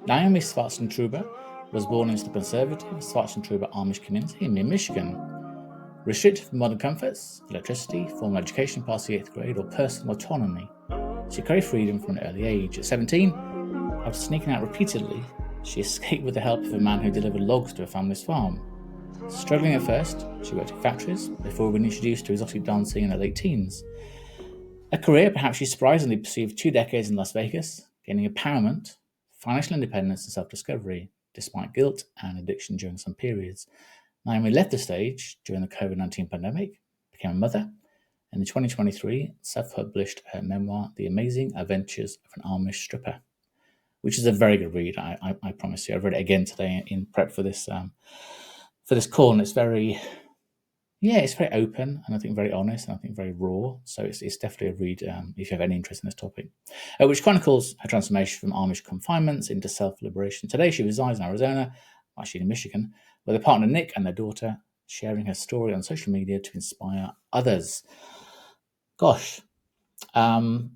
Naomi Swartzentruber was born into the conservative Swartzentruber Amish community in Michigan. Restricted from modern comforts, electricity, formal education past the 8th grade, or personal autonomy, she craved freedom from an early age. At 17, after sneaking out repeatedly, she escaped with the help of a man who delivered logs to her family's farm. Struggling at first, she worked in factories before being introduced to exotic dancing in her late teens. A career perhaps she surprisingly pursued 2 decades in Las Vegas, gaining empowerment, financial independence, and self discovery, despite guilt and addiction during some periods. Naomi left the stage during the COVID-19 pandemic, became a mother, and in 2023 self published her memoir, The Amazing Adventures of an Amish Stripper, which is a very good read. I promise you. I've read it again today in prep for this call, and it's very open, and I think very honest, and I think very raw. So it's definitely a read if you have any interest in this topic, which chronicles her transformation from Amish confinements into self-liberation. Today she resides in Arizona, actually in Michigan, with her partner Nick and their daughter, sharing her story on social media to inspire others. Gosh, don't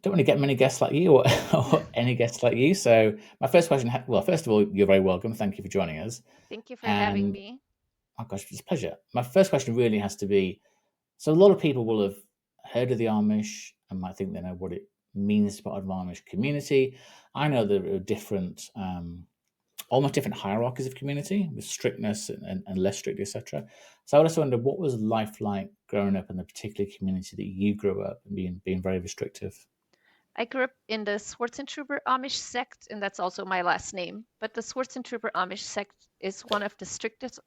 really get many guests like you or any guests like you. So my first question, well, first of all, you're very welcome. Thank you for joining us. Thank you for having And me. oh gosh, it's a pleasure. My first question really has to be, so a lot of people will have heard of the Amish and might think they know what it means to be part of the Amish community. I know there are different, almost different hierarchies of community with strictness and less strict, etc. So I would also wonder, what was life like growing up in the particular community that you grew up and being very restrictive? I grew up in the Swartzentruber Amish sect, and that's also my last name. But the Swartzentruber Amish sect is one of the strictest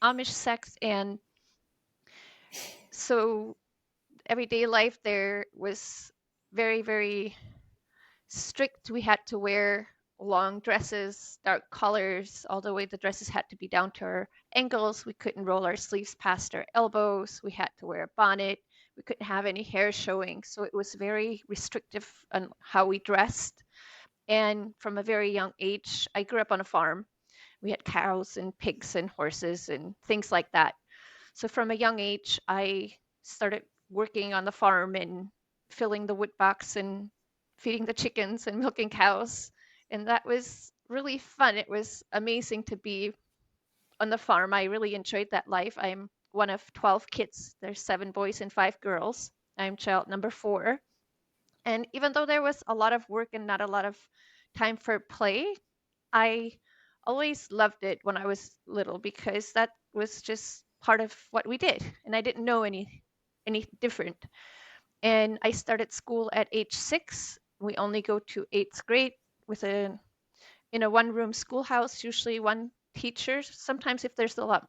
Amish sects, and so everyday life there was very, very strict. We had to wear long dresses, dark colors, all the way the dresses had to be down to our ankles. We couldn't roll our sleeves past our elbows. We had to wear a bonnet. We couldn't have any hair showing. So it was very restrictive on how we dressed. And from a very young age, I grew up on a farm. We had cows and pigs and horses and things like that. So from a young age, I started working on the farm and filling the wood box and feeding the chickens and milking cows. And that was really fun. It was amazing to be on the farm. I really enjoyed that life. I'm one of 12 kids. There's 7 boys and 5 girls. I'm child number 4. And even though there was a lot of work and not a lot of time for play, I always loved it when I was little because that was just part of what we did, and I didn't know any different. And I started school at age 6. We only go to 8th grade with a in a one-room schoolhouse, usually one teacher. Sometimes if there's a lot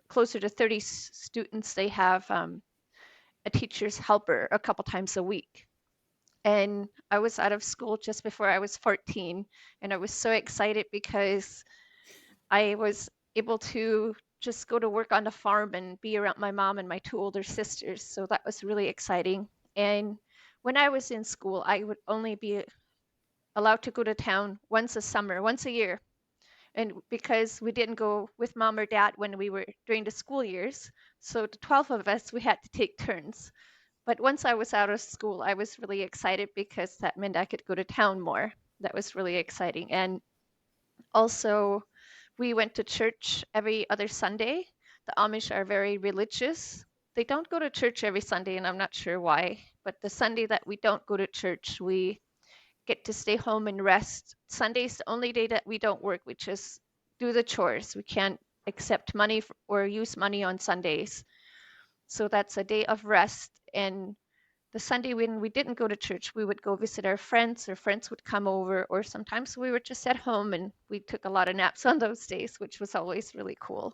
closer to 30 students, they have a teacher's helper a couple times a week. And I was out of school just before I was 14, and I was so excited because I was able to just go to work on the farm and be around my mom and my 2 older sisters. So that was really exciting. And when I was in school, I would only be allowed to go to town once a summer, once a year. And because we didn't go with mom or dad when we were during the school years, so the 12 of us, we had to take turns. But once I was out of school, I was really excited because that meant I could go to town more. That was really exciting. And also, we went to church every other Sunday. The Amish are very religious. They don't go to church every Sunday, and I'm not sure why. But the Sunday that we don't go to church, we get to stay home and rest. Sunday's the only day that we don't work, we just do the chores. We can't accept money or use money on Sundays. So that's a day of rest. And the Sunday when we didn't go to church, we would go visit our friends, or friends would come over, or sometimes we were just at home and we took a lot of naps on those days, which was always really cool.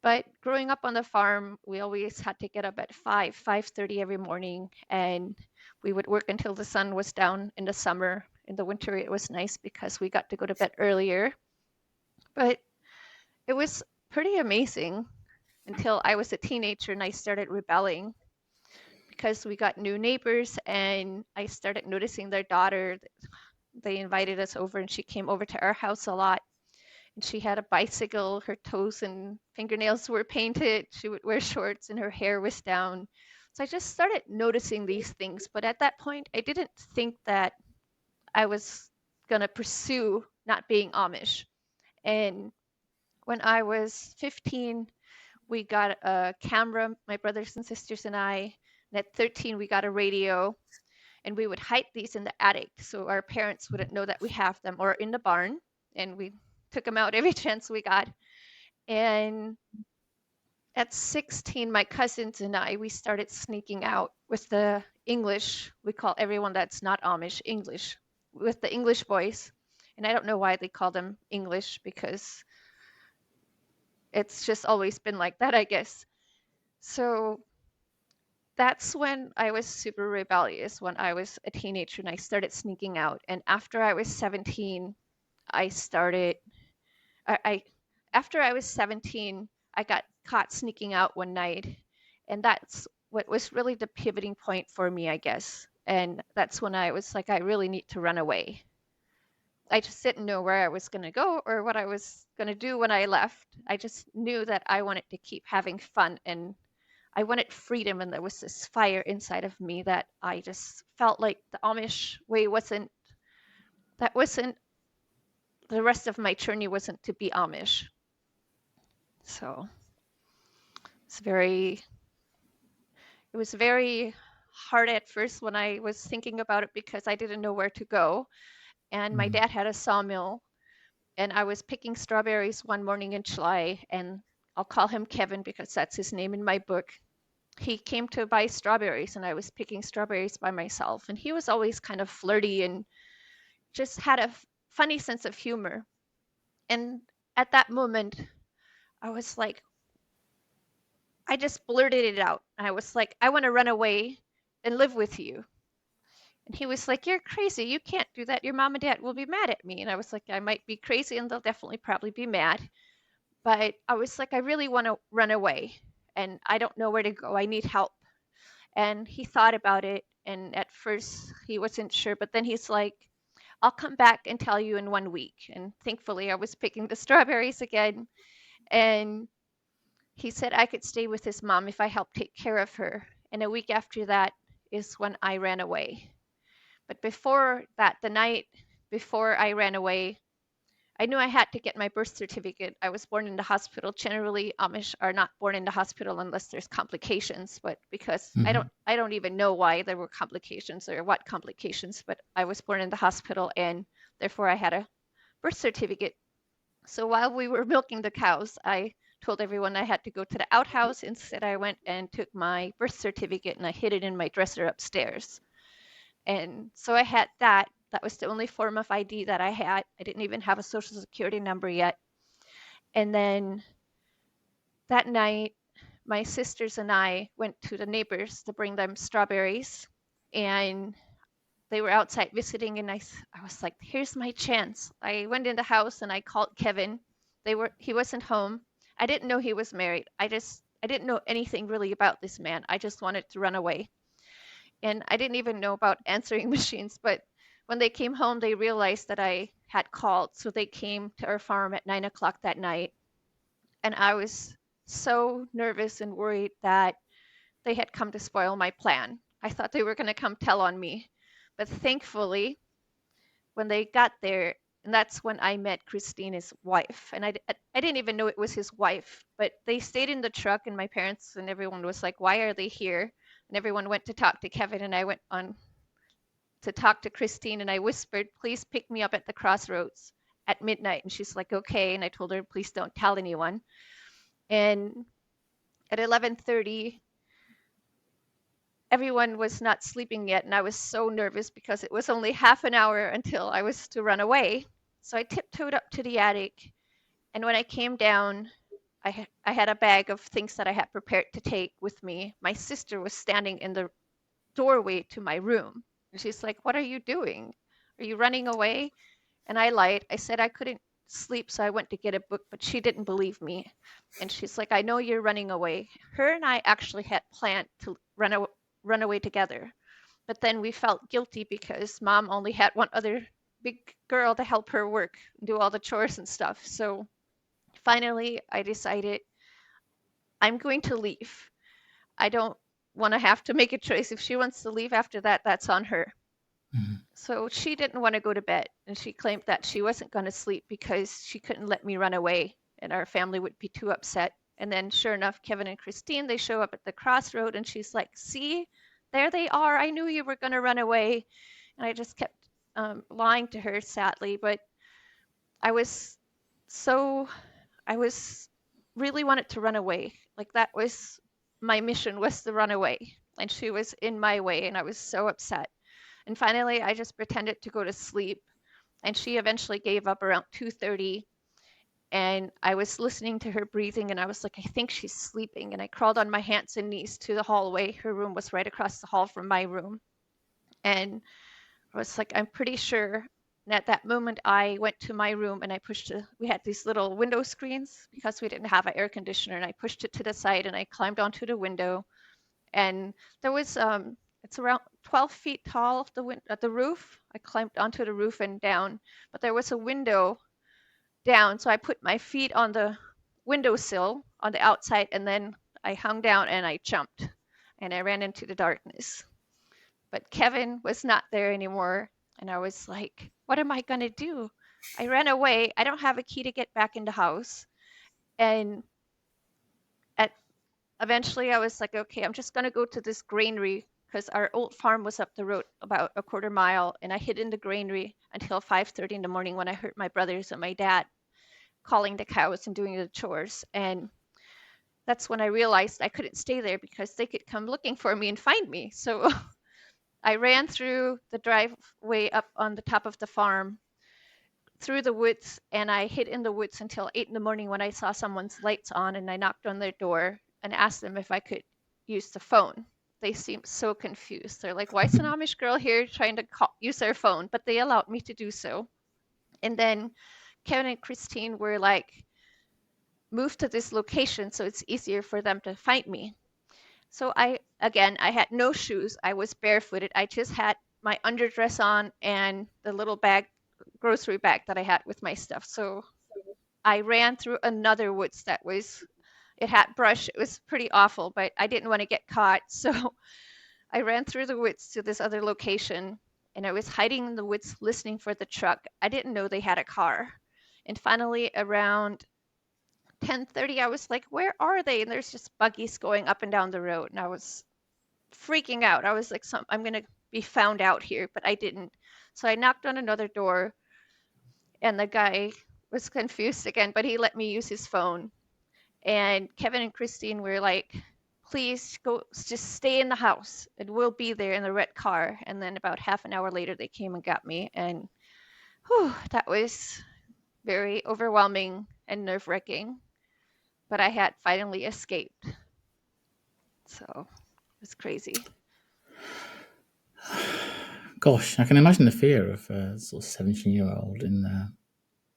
But growing up on the farm, we always had to get up at 5:30 every morning, and we would work until the sun was down in the summer. In the winter, it was nice because we got to go to bed earlier. But it was pretty amazing until I was a teenager and I started rebelling because we got new neighbors and I started noticing their daughter. They invited us over and she came over to our house a lot. And she had a bicycle, her toes and fingernails were painted. She would wear shorts and her hair was down. So I just started noticing these things. But at that point, I didn't think that I was going to pursue not being Amish. And when I was 15, we got a camera, my brothers and sisters and I. And at 13, we got a radio, and we would hide these in the attic so our parents wouldn't know that we have them, or in the barn. And we took them out every chance we got. And at 16, my cousins and I, we started sneaking out with the English. We call everyone that's not Amish English, with the English boys. And I don't know why they call them English, because it's just always been like that, I guess. So that's when I was super rebellious, when I was a teenager and I started sneaking out. And after I was 17, I started, I after I was 17, I got caught sneaking out one night. And that's what was really the pivoting point for me, I guess. And that's when I was like, I really need to run away. I just didn't know where I was going to go or what I was going to do when I left. I just knew that I wanted to keep having fun, and I wanted freedom, and there was this fire inside of me that I just felt like the Amish way wasn't, that wasn't, the rest of my journey wasn't to be Amish. So it's very, it was very hard at first when I was thinking about it, because I didn't know where to go. And my dad had a sawmill, and I was picking strawberries one morning in July, and I'll call him Kevin because that's his name in my book. He came to buy strawberries, and I was picking strawberries by myself. And he was always kind of flirty and just had a funny sense of humor. And at that moment, I was like, I just blurted it out. I was like, I want to run away and live with you. And he was like, you're crazy. You can't do that. Your mom and dad will be mad at me. And I was like, I might be crazy, and they'll definitely probably be mad. But I was like, I really want to run away, and I don't know where to go. I need help. And he thought about it. And at first, he wasn't sure. But then he's like, I'll come back and tell you in 1 week. And thankfully, I was picking the strawberries again. And he said I could stay with his mom if I helped take care of her. And a week after that is when I ran away. But before that, the night before I ran away, I knew I had to get my birth certificate. I was born in the hospital. Generally, Amish are not born in the hospital unless there's complications. But because I don't even know why there were complications or what complications. But I was born in the hospital, and therefore I had a birth certificate. So while we were milking the cows, I told everyone I had to go to the outhouse. Instead, I went and took my birth certificate and I hid it in my dresser upstairs. And so I had that. That was the only form of ID that I had. I didn't even have a social security number yet. And then that night, my sisters and I went to the neighbors to bring them strawberries. And they were outside visiting, and I was like, here's my chance. I went in the house and I called Kevin. He wasn't home. I didn't know he was married. I didn't know anything really about this man. I just wanted to run away. And I didn't even know about answering machines, but when they came home, they realized that I had called. So they came to our farm at 9 o'clock that night. And I was so nervous and worried that they had come to spoil my plan. I thought they were going to come tell on me. But thankfully, when they got there, and that's when I met Christina's wife. And I didn't even know it was his wife, but they stayed in the truck, and my parents and everyone was like, why are they here? And everyone went to talk to Kevin, and I went on to talk to Christine, and I whispered, please pick me up at the crossroads at midnight. And she's like, okay. And I told her, please don't tell anyone. And at 11:30, everyone was not sleeping yet, and I was so nervous because it was only half an hour until I was to run away. So I tiptoed up to the attic, and when I came down, I had a bag of things that I had prepared to take with me. My sister was standing in the doorway to my room, and she's like, what are you doing? Are you running away? And I lied. I said I couldn't sleep, so I went to get a book, but she didn't believe me. And she's like, I know you're running away. Her and I actually had planned to run away together. But then we felt guilty because mom only had one other big girl to help her work, do all the chores and stuff. So finally, I decided I'm going to leave. I don't want to have to make a choice. If she wants to leave after that, that's on her. Mhm. So she didn't want to go to bed, and she claimed that she wasn't going to sleep because she couldn't let me run away, and our family would be too upset. And then, sure enough, Kevin and Christine, they show up at the crossroad, and she's like, "See, there they are. I knew you were going to run away." And I just kept lying to her, sadly. But I was so, I was really wanted to run away. Like that was my mission, was to run away. And she was in my way, and I was so upset. And finally, I just pretended to go to sleep, and she eventually gave up around 2:30. And I was listening to her breathing, and I was like, I think she's sleeping. And I crawled on my hands and knees to the hallway. Her room was right across the hall from my room. And I was like, I'm pretty sure. And at that moment, I went to my room and I pushed we had these little window screens because we didn't have an air conditioner. And I pushed it to the side and I climbed onto the window. And there was, it's around 12 feet tall, at the roof. I climbed onto the roof and down, but there was a window down. So I put my feet on the windowsill on the outside, and then I hung down and I jumped and I ran into the darkness. But Kevin was not there anymore. And I was like, what am I going to do? I ran away. I don't have a key to get back in the house. And at eventually I was like, okay, I'm just going to go to this granary because our old farm was up the road about a quarter mile. And I hid in the granary until 5:30 in the morning when I heard my brothers and my dad calling the cows and doing the chores. And that's when I realized I couldn't stay there because they could come looking for me and find me. So I ran through the driveway up on the top of the farm, through the woods, and I hid in the woods until 8 in the morning when I saw someone's lights on, and I knocked on their door and asked them if I could use the phone. They seemed so confused. They're like, why is an Amish girl here trying to use their phone? But they allowed me to do so. And then Kevin and Christine were like, move to this location so it's easier for them to find me. So I had no shoes. I was barefooted. I just had my underdress on and the little grocery bag that I had with my stuff. So I ran through another woods it had brush. It was pretty awful, but I didn't want to get caught. So I ran through the woods to this other location, and I was hiding in the woods listening for the truck. I didn't know they had a car. And finally, around 10:30, I was like, where are they? And there's just buggies going up and down the road. And I was freaking out. I was like, I'm going to be found out here, but I didn't. So I knocked on another door, and the guy was confused again, but he let me use his phone. And Kevin and Christine were like, please go, just stay in the house. And we'll be there in the red car. And then about half an hour later, they came and got me. And whew, that was very overwhelming and nerve wracking. But I had finally escaped. So it was crazy. Gosh, I can imagine the fear of a sort of 17-year-old in there.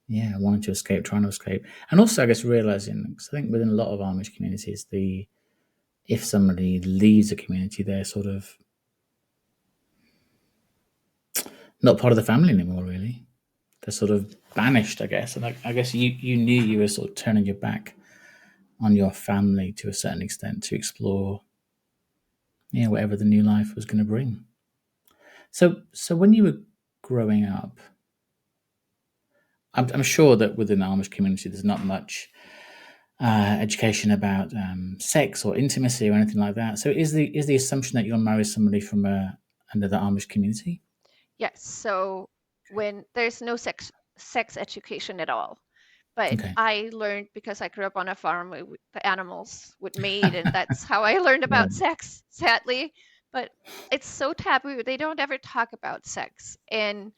Yeah, wanting to escape, trying to escape, and also I guess realizing, because I think within a lot of Amish communities, if somebody leaves a community, they're sort of not part of the family anymore. Really, they're sort of banished, I guess. And I guess you knew you were sort of turning your back on your family to a certain extent to explore, whatever the new life was going to bring. So when you were growing up, I'm sure that within the Amish community, there's not much education about sex or intimacy or anything like that. So is the assumption that you'll marry somebody from another Amish community? Yes. So when there's no sex education at all. But Okay. I learned because I grew up on a farm, the animals would mate, and that's how I learned Right. about sex, sadly. But it's so taboo. They don't ever talk about sex. And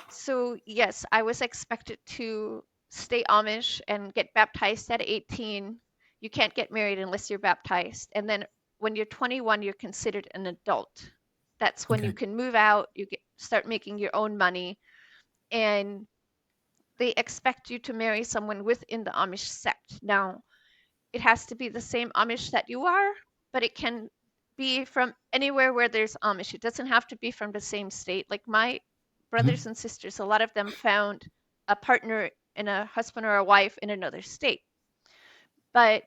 so, yes, I was expected to stay Amish and get baptized at 18. You can't get married unless you're baptized. And then when you're 21, you're considered an adult. That's when you Okay. can move out, start making your own money, and they expect you to marry someone within the Amish sect. Now, it has to be the same Amish that you are, but it can be from anywhere where there's Amish. It doesn't have to be from the same state. Like my brothers Mhm. and sisters, a lot of them found a partner and a husband or a wife in another state. But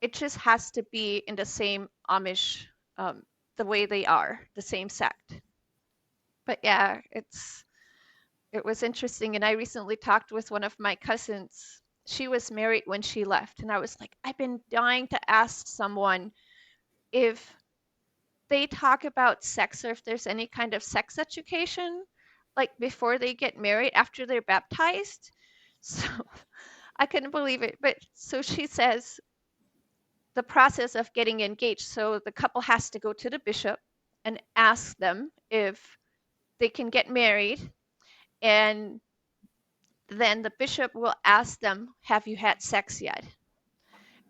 it just has to be in the same Amish, the way they are, the same sect. But yeah, it was interesting. And I recently talked with one of my cousins. She was married when she left, and I was like, I've been dying to ask someone if they talk about sex or if there's any kind of sex education, like before they get married, after they're baptized. So I couldn't believe it. But so she says the process of getting engaged. So the couple has to go to the bishop and ask them if they can get married. And then the bishop will ask them, have you had sex yet?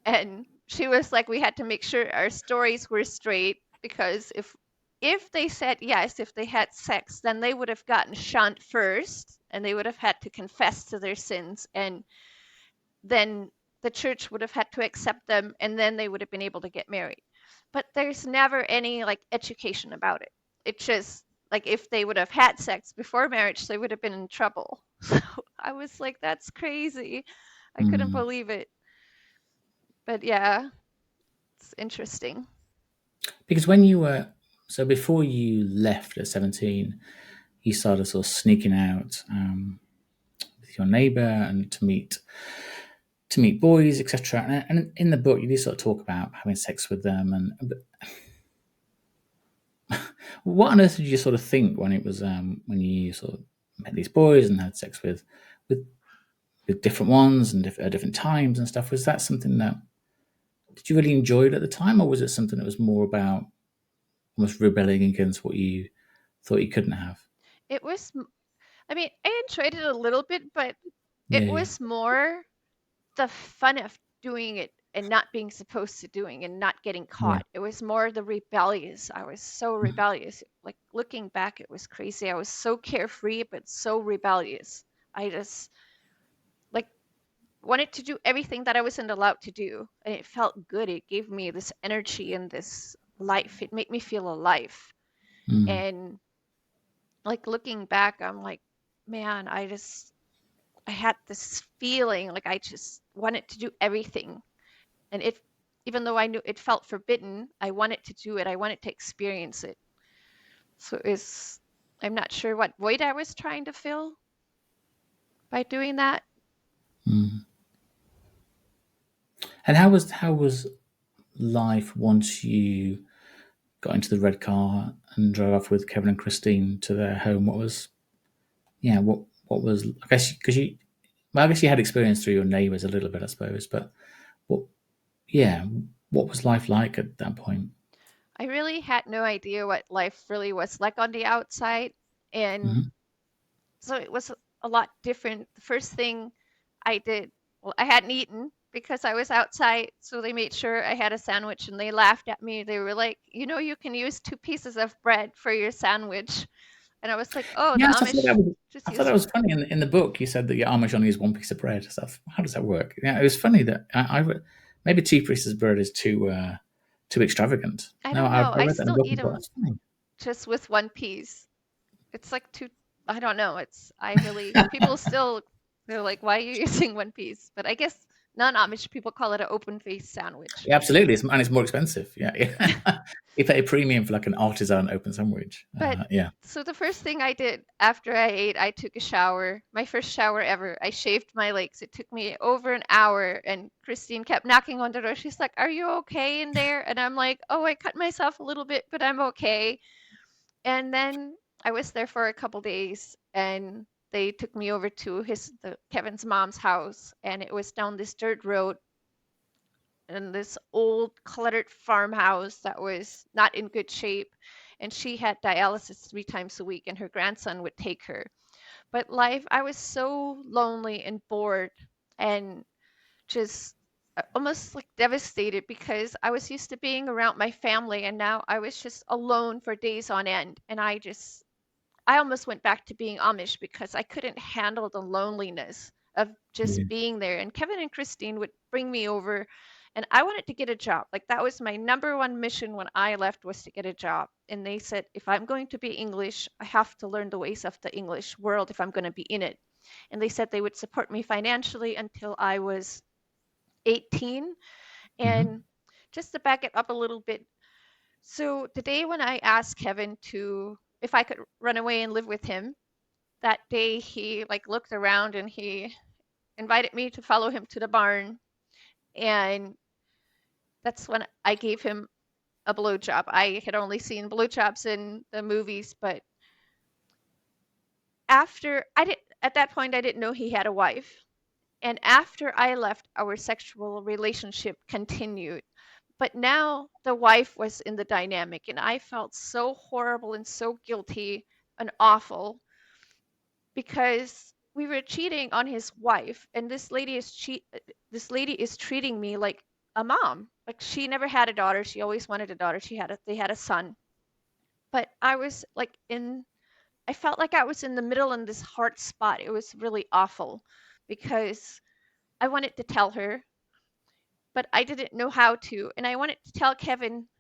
And she was like, we had to make sure our stories were straight, because if they said yes, if they had sex, then they would have gotten shunned first, and they would have had to confess to their sins, and then the church would have had to accept them, and then they would have been able to get married. But there's never any like education about it. It's just like if they would have had sex before marriage, they would have been in trouble. So I was like, that's crazy. I couldn't Mm. believe it. But yeah, it's interesting. Because when you were, so before you left at 17, you started sort of sneaking out with your neighbour and to meet boys, etc. And in the book, you do sort of talk about having sex with them. And what on earth did you sort of think when it was when you sort of met these boys and had sex with, with different ones and at different times and stuff? Was that something that did you really enjoy it at the time, or was it something that was more about almost rebelling against what you thought you couldn't have? It was, I mean, I enjoyed it a little bit, but it Yeah, yeah, was more the fun of doing it and not being supposed to doing and not getting yeah. caught. It was more the rebellious. I was so Mhm. rebellious. Like looking back, it was crazy. I was so carefree, but so rebellious. I just like wanted to do everything that I wasn't allowed to do. And it felt good. It gave me this energy and this life. It made me feel alive. Mm. And like looking back, I'm like, man, I had this feeling like I just wanted to do everything. And it, even though I knew it felt forbidden, I wanted to do it. I wanted to experience it. So it's, I'm not sure what void I was trying to fill by doing that. Mm. And how was life once you got into the red car and drove off with Kevin and Christine to their home? What was yeah what was I guess because you well, I guess you had experience through your neighbours a little bit, I suppose, but what yeah what was life like at that point? I really had no idea what life really was like on the outside. And Mm-hmm. so it was a lot different. The first thing I did, well, I hadn't eaten because I was outside. So they made sure I had a sandwich and they laughed at me. They were like, you know, you can use 2 pieces of bread for your sandwich. And I was like, oh, the Yes, Amish I just thought use that was funny. In the book, you said that your Amish only use one piece of bread. So how does that work? Yeah, it was funny that maybe 2 pieces of bread is too extravagant. I No, don't know. I I read that in the still book eat and thought them that's funny. just with 1 piece. It's like two, I don't know. I really, people still, they're like, why are you using 1 piece? But I guess non-Amish people call it an open face sandwich. Yeah, absolutely, and it's more expensive. Yeah, yeah. You pay a premium for like an artisan open sandwich. But Yeah, so the first thing I did after I ate, I took a shower, my first shower ever. I shaved my legs. It took me over an hour, and Christine kept knocking on the door. She's like, are you okay in there? And I'm like, oh, I cut myself a little bit, but I'm okay. And then I was there for a couple days, and they took me over to Kevin's mom's house, and it was down this dirt road in this old cluttered farmhouse that was not in good shape. And she had dialysis 3 times a week, and her grandson would take her. But life, I was so lonely and bored and just almost like devastated, because I was used to being around my family, and now I was just alone for days on end. And I almost went back to being Amish because I couldn't handle the loneliness of just yeah, being there. And Kevin and Christine would bring me over, and I wanted to get a job. Like that was my number one mission when I left, was to get a job. And they said, if I'm going to be English, I have to learn the ways of the English world if I'm going to be in it. And they said they would support me financially until I was 18. hmm, And just to back it up a little bit, so the day when I asked Kevin to if I could run away and live with him. That day he like looked around and he invited me to follow him to the barn, and that's when I gave him a blowjob. I had only seen blowjobs in the movies, but after I did at that point I didn't know he had a wife. And after I left, our sexual relationship continued. But now the wife was in the dynamic, and I felt so horrible and so guilty and awful because we were cheating on his wife, and this lady is treating me like a mom. Like she never had a daughter, she always wanted a daughter. They had a son. But I felt like I was in the middle in this hard spot. It was really awful because I wanted to tell her, but I didn't know how to. And I wanted to tell Kevin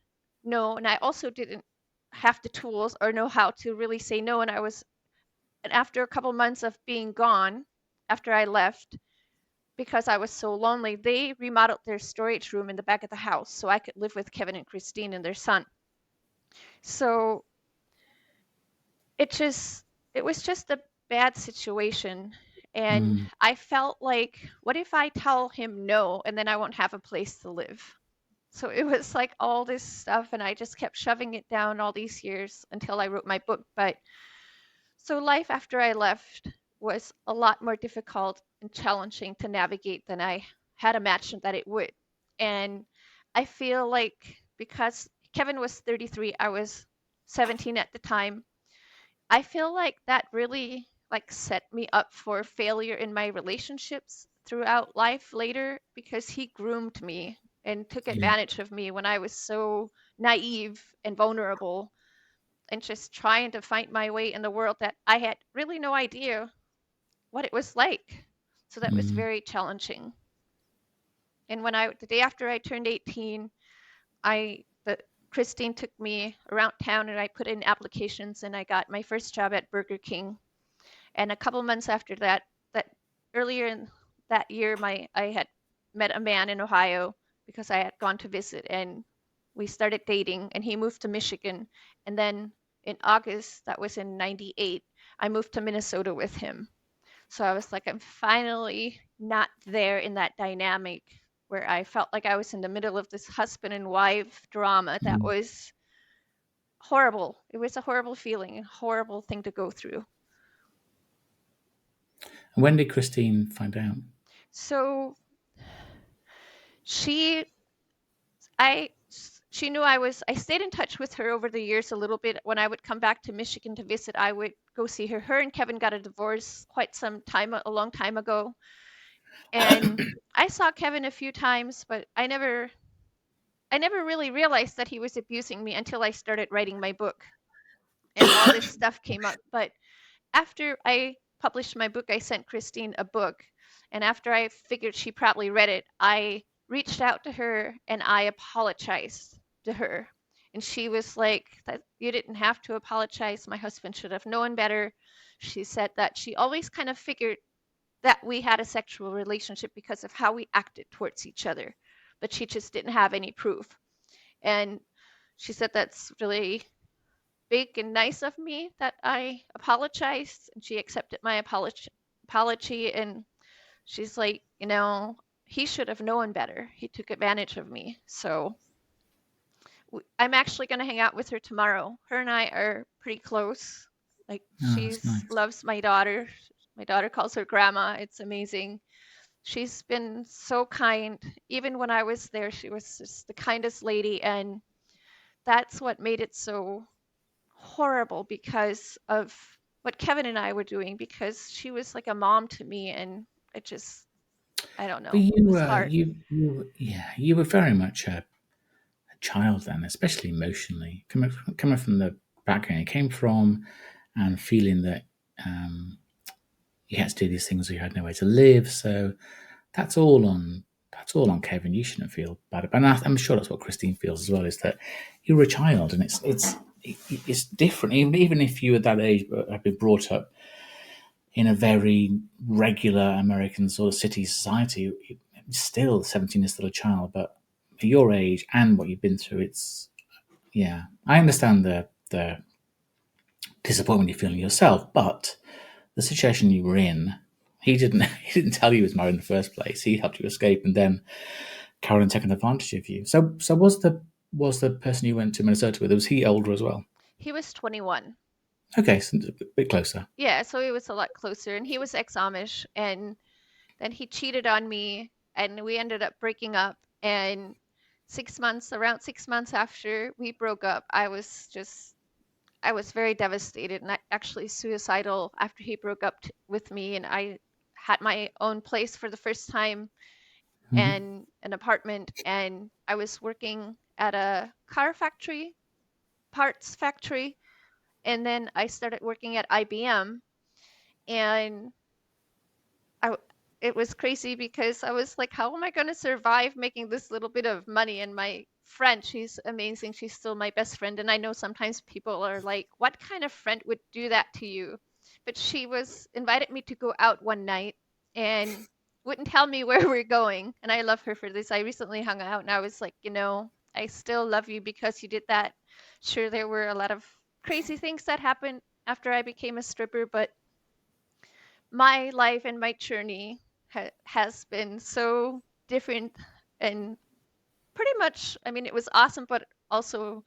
no, and I also didn't have the tools or know how to really say no. And after a couple months of being gone, after I left, because I was so lonely, they remodeled their storage room in the back of the house so I could live with Kevin and Christine and their son. So it just, it was just a bad situation. And Mm. I felt like, what if I tell him no and then I won't have a place to live? So it was like all this stuff, and I just kept shoving it down all these years until I wrote my book. But so life after I left was a lot more difficult and challenging to navigate than I had imagined that it would. And I feel like because Kevin was 33, I was 17 at the time. I feel like that really like set me up for failure in my relationships throughout life later because he groomed me and took Yeah. advantage of me when I was so naive and vulnerable and just trying to find my way in the world that I had really no idea what it was like. So that was Mm. very challenging. And the day after I turned 18, the Christine took me around town and I put in applications and I got my first job at Burger King. And a couple months after that, that earlier in that year, I had met a man in Ohio because I had gone to visit, and we started dating. And he moved to Michigan, and then in August, that was in '98, I moved to Minnesota with him. So I was like, I'm finally not there in that dynamic where I felt like I was in the middle of this husband and wife drama that Mm. was horrible. It was a horrible feeling, a horrible thing to go through. And when did Christine find out? So she I she knew I stayed in touch with her over the years a little bit. When I would come back to Michigan to visit, I would go see her. Her and Kevin got a divorce quite some time, a long time ago. And I saw Kevin a few times, but I never really realized that he was abusing me until I started writing my book and all this stuff came up. But after I published my book, I sent Christine a book. And after I figured she probably read it, I reached out to her and I apologized to her. And she was like, that you didn't have to apologize. My husband should have known better. She said that she always kind of figured that we had a sexual relationship because of how we acted towards each other, but she just didn't have any proof. And she said that's really big and nice of me that I apologized, and she accepted my apology. And she's like, he should have known better. He took advantage of me. So I'm actually going to hang out with her tomorrow. Her and I are pretty close. Like Oh, that's she's nice. loves my daughter. My daughter calls her grandma. It's amazing. She's been so kind. Even when I was there, she was just the kindest lady. And that's what made it so horrible because of what Kevin and I were doing, because she was like a mom to me. And it just, I don't But know, it you was were hard. yeah, you were very much a child then, especially emotionally, coming from the background you came from, and feeling that um, you had to do these things or you had nowhere to live. So that's all on Kevin. You shouldn't feel bad about it. And I'm sure that's what Christine feels as well. Is that you were a child, and it's different. Even if you at that age have been brought up in a very regular American sort of city society, still 17 is still a child. But for your age and what you've been through, it's yeah. I understand the disappointment you're feeling yourself. But the situation you were in, he didn't he didn't tell you he was married in the first place. He helped you escape, and then carried on taking advantage of you. So was the person you went to Minnesota with, was he older as well? He was 21. Okay, so a bit closer. Yeah, so he was a lot closer, and he was ex-Amish, and then he cheated on me, and we ended up breaking up. And 6 months, around 6 months after we broke up, I was very devastated and actually suicidal after he broke up with me. And I had my own place for the first time Mm-hmm. and an apartment. And I was working at a car factory, parts factory. And then I started working at IBM. And I it was crazy because I was like, how am I going to survive making this little bit of money? And my friend, she's amazing. She's still my best friend. And I know sometimes people are like, what kind of friend would do that to you? But she was invited me to go out one night and wouldn't tell me where we're going. And I love her for this. I recently hung out and I was like, I still love you because you did that. Sure, there were a lot of crazy things that happened after I became a stripper, but my life and my journey has been so different and pretty much, I mean, it was awesome, but also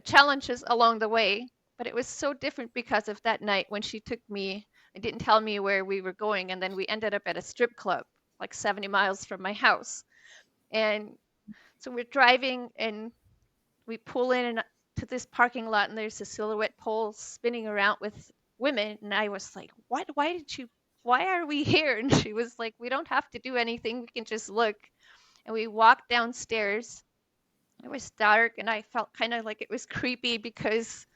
challenges along the way. But it was so different because of that night when she took me and didn't tell me where we were going. And then we ended up at a strip club, like 70 miles from my house. And so we're driving and we pull in and to this parking lot and there's a silhouette pole spinning around with women and I was like, what, why are we here? And she was like, we don't have to do anything, we can just look. And we walked downstairs. It was dark and I felt kind of like it was creepy because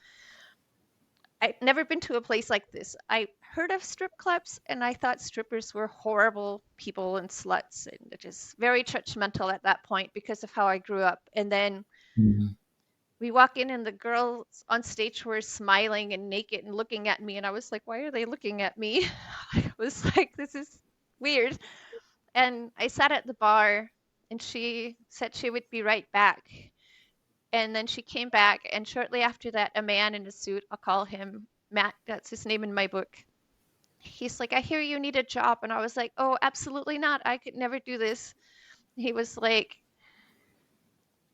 I'd never been to a place like this. I heard of strip clubs and I thought strippers were horrible people and sluts and just very judgmental at that point because of how I grew up. And then Mm-hmm. we walk in and the girls on stage were smiling and naked and looking at me and I was like, why are they looking at me? I was like, this is weird. And I sat at the bar and she said she would be right back. And then she came back and shortly after that a man in a suit, I'll call him Matt, that's his name in my book. He's like, I hear you need a job. And I was like, oh, absolutely not. I could never do this. He was like,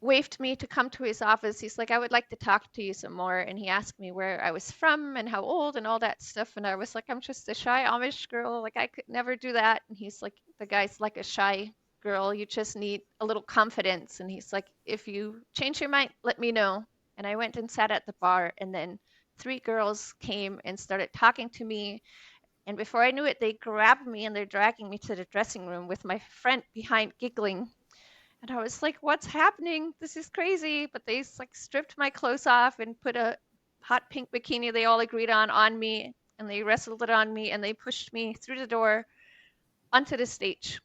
waved me to come to his office. He's like, I would like to talk to you some more. And he asked me where I was from and how old and all that stuff. And I was like, I'm just a shy Amish girl. Like, I could never do that. And he's like, the guy's like a shy girl. You just need a little confidence. And he's like, if you change your mind, let me know. And I went and sat at the bar. And then three girls came and started talking to me. And before I knew it, they grabbed me and they're dragging me to the dressing room with my friend behind giggling. And I was like, what's happening? This is crazy. But they like stripped my clothes off and put a hot pink bikini they all agreed on me. And they wrestled it on me and they pushed me through the door onto the stage.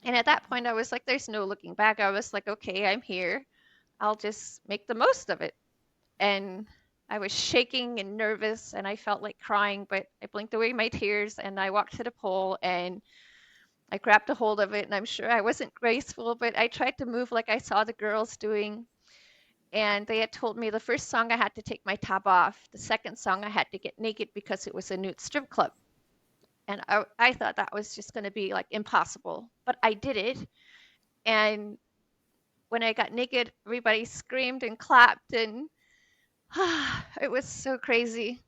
And at that point, I was like, there's no looking back. I was like, okay, I'm here. I'll just make the most of it. And I was shaking and nervous and I felt like crying, but I blinked away my tears and I walked to the pole and I grabbed a hold of it, and I'm sure I wasn't graceful, but I tried to move like I saw the girls doing. And they had told me the first song I had to take my top off, the second song I had to get naked because it was a nude strip club. And I thought that was just going to be like impossible, but I did it. And when I got naked, everybody screamed and clapped, and it was so crazy.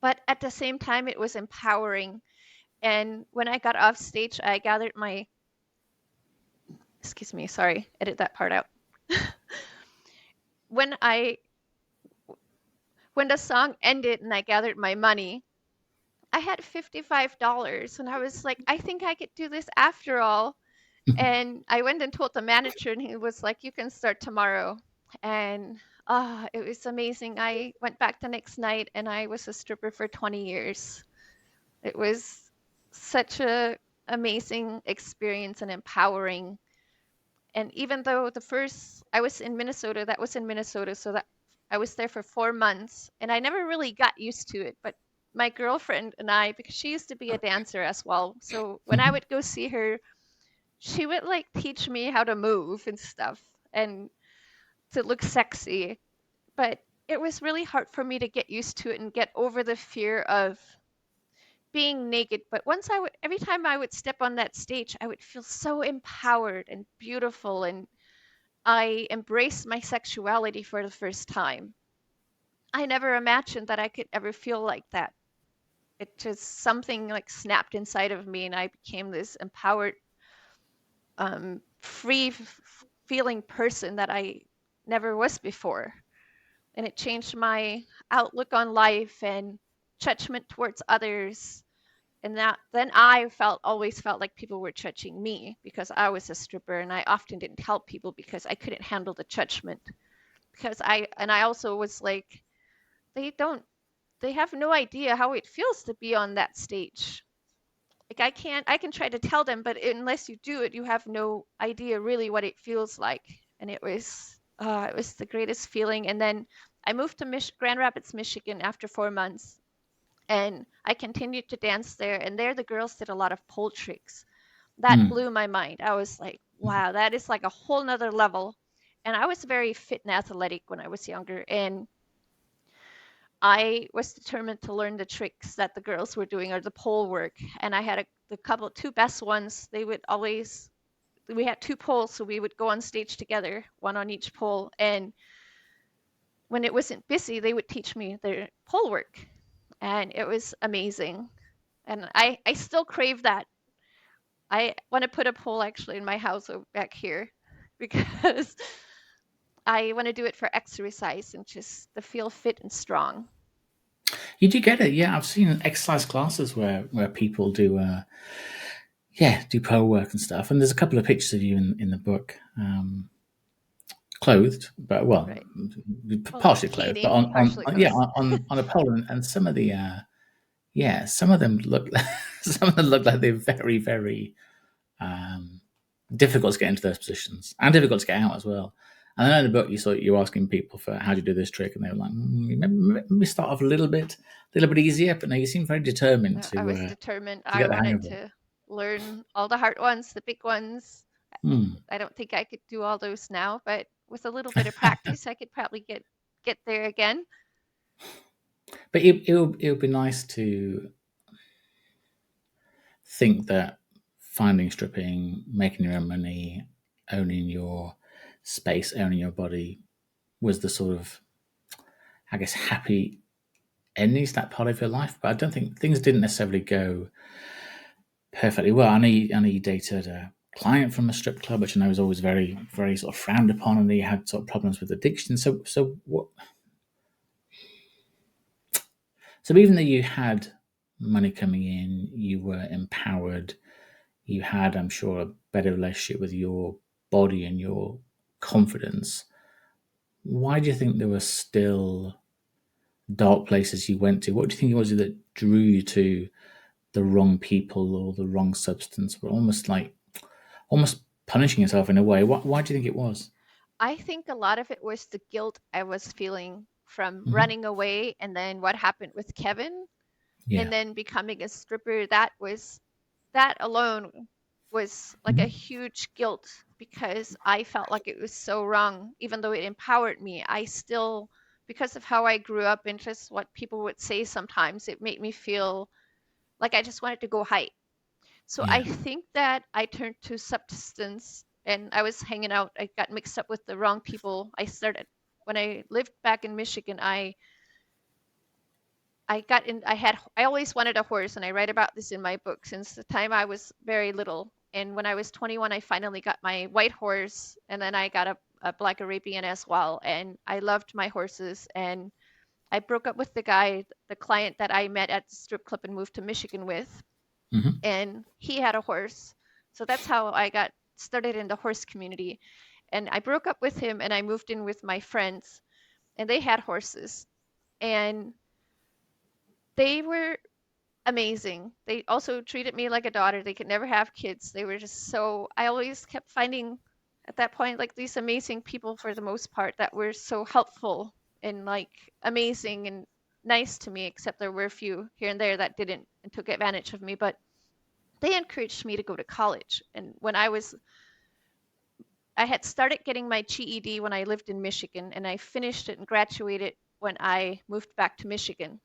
But at the same time, it was empowering. And when I got off stage, I gathered my, excuse me, sorry, edit that part out. when I when the song ended and I gathered my money, I had $55 and I was like, I think I could do this after all. And I went and told the manager and he was like, you can start tomorrow. And it was amazing. I went back the next night and I was a stripper for 20 years. It was such a amazing experience and empowering. And even though the first I was in Minnesota, that was in Minnesota, so that I was there for 4 months, and I never really got used to it. But my girlfriend and I, because she used to be a dancer as well, so when I would go see her, she would like teach me how to move and stuff and to look sexy. But it was really hard for me to get used to it and get over the fear of being naked. But every time I would step on that stage, I would feel so empowered and beautiful, and I embraced my sexuality for the first time. I never imagined that I could ever feel like that. It just something like snapped inside of me, and I became this empowered, free feeling person that I never was before. And it changed my outlook on life and judgment towards others. And that then I felt always felt like people were judging me because I was a stripper, and I often didn't help people because I couldn't handle the judgment. Because I also was like, they don't they have no idea how it feels to be on that stage. Like I can try to tell them, but unless you do it, you have no idea really what it feels like. And it was the greatest feeling. And then I moved to Grand Rapids, Michigan after 4 months, and I continued to dance there. And there, the girls did a lot of pole tricks. That Mm. blew my mind. I was like, wow, that is like a whole nother level. And I was very fit and athletic when I was younger, and I was determined to learn the tricks that the girls were doing or the pole work. And I had two best ones. We had two poles, so we would go on stage together, one on each pole. And when it wasn't busy, they would teach me their pole work. And it was amazing. And I still crave that. I want to put a pole actually in my house back here because I want to do it for exercise and just to feel fit and strong. You do get it, yeah. I've seen exercise classes where people do, do pole work and stuff. And there's a couple of pictures of you in the book, clothed, but well, Right. Well, partially clothed, but bikini, partially clothes. on a pole, and some of the some of them look some of them look like they're very very um, difficult to get into those positions and difficult to get out as well. And then in the book, you're asking people for how do you do this trick, and they were like, maybe start off a little bit easier. But no, you seem very determined I was determined. to I get the hang wanted of it. to learn all the hard ones, the big ones. Hmm. I don't think I could do all those now, but with a little bit of practice, I could probably get there again. But it would be nice to think that finding stripping, making your own money, owning your space, owning your body was the sort of, I guess, happy ending to that part of your life. But I don't think things didn't necessarily go perfectly well. I know you dated a client from a strip club, which I know was always very, very sort of frowned upon, and you had sort of problems with addiction. So even though you had money coming in, you were empowered, you had, I'm sure, a better relationship with your body and your confidence. Why do you think there were still dark places you went to? What do you think it was that drew you to the wrong people or the wrong substance? Were almost punishing yourself in a way. Why do you think it was? I think a lot of it was the guilt I was feeling from Hmm. running away, and then what happened with Kevin, and Yeah. then becoming a stripper. That alone was like a Hmm. huge guilt because I felt like it was so wrong. Even though it empowered me, I still, because of how I grew up and just what people would say sometimes, it made me feel like I just wanted to go hide. So I Yeah. think that I turned to substance, and I was hanging out. I got mixed up with the wrong people. When I lived back in Michigan, I always wanted a horse, and I write about this in my book since the time I was very little. And when I was 21, I finally got my white horse, and then I got a black Arabian as well. And I loved my horses, and I broke up with the client that I met at the strip club and moved to Michigan with, Hmm. and he had a horse. So that's how I got started in the horse community. And I broke up with him, and I moved in with my friends, and they had horses. And they were amazing. They also treated me like a daughter. They could never have kids. They were just so, I always kept finding at that point like these amazing people for the most part that were so helpful and like amazing and nice to me, except there were a few here and there that didn't and took advantage of me. But they encouraged me to go to college. And I had started getting my GED when I lived in Michigan, and I finished it and graduated when I moved back to Michigan.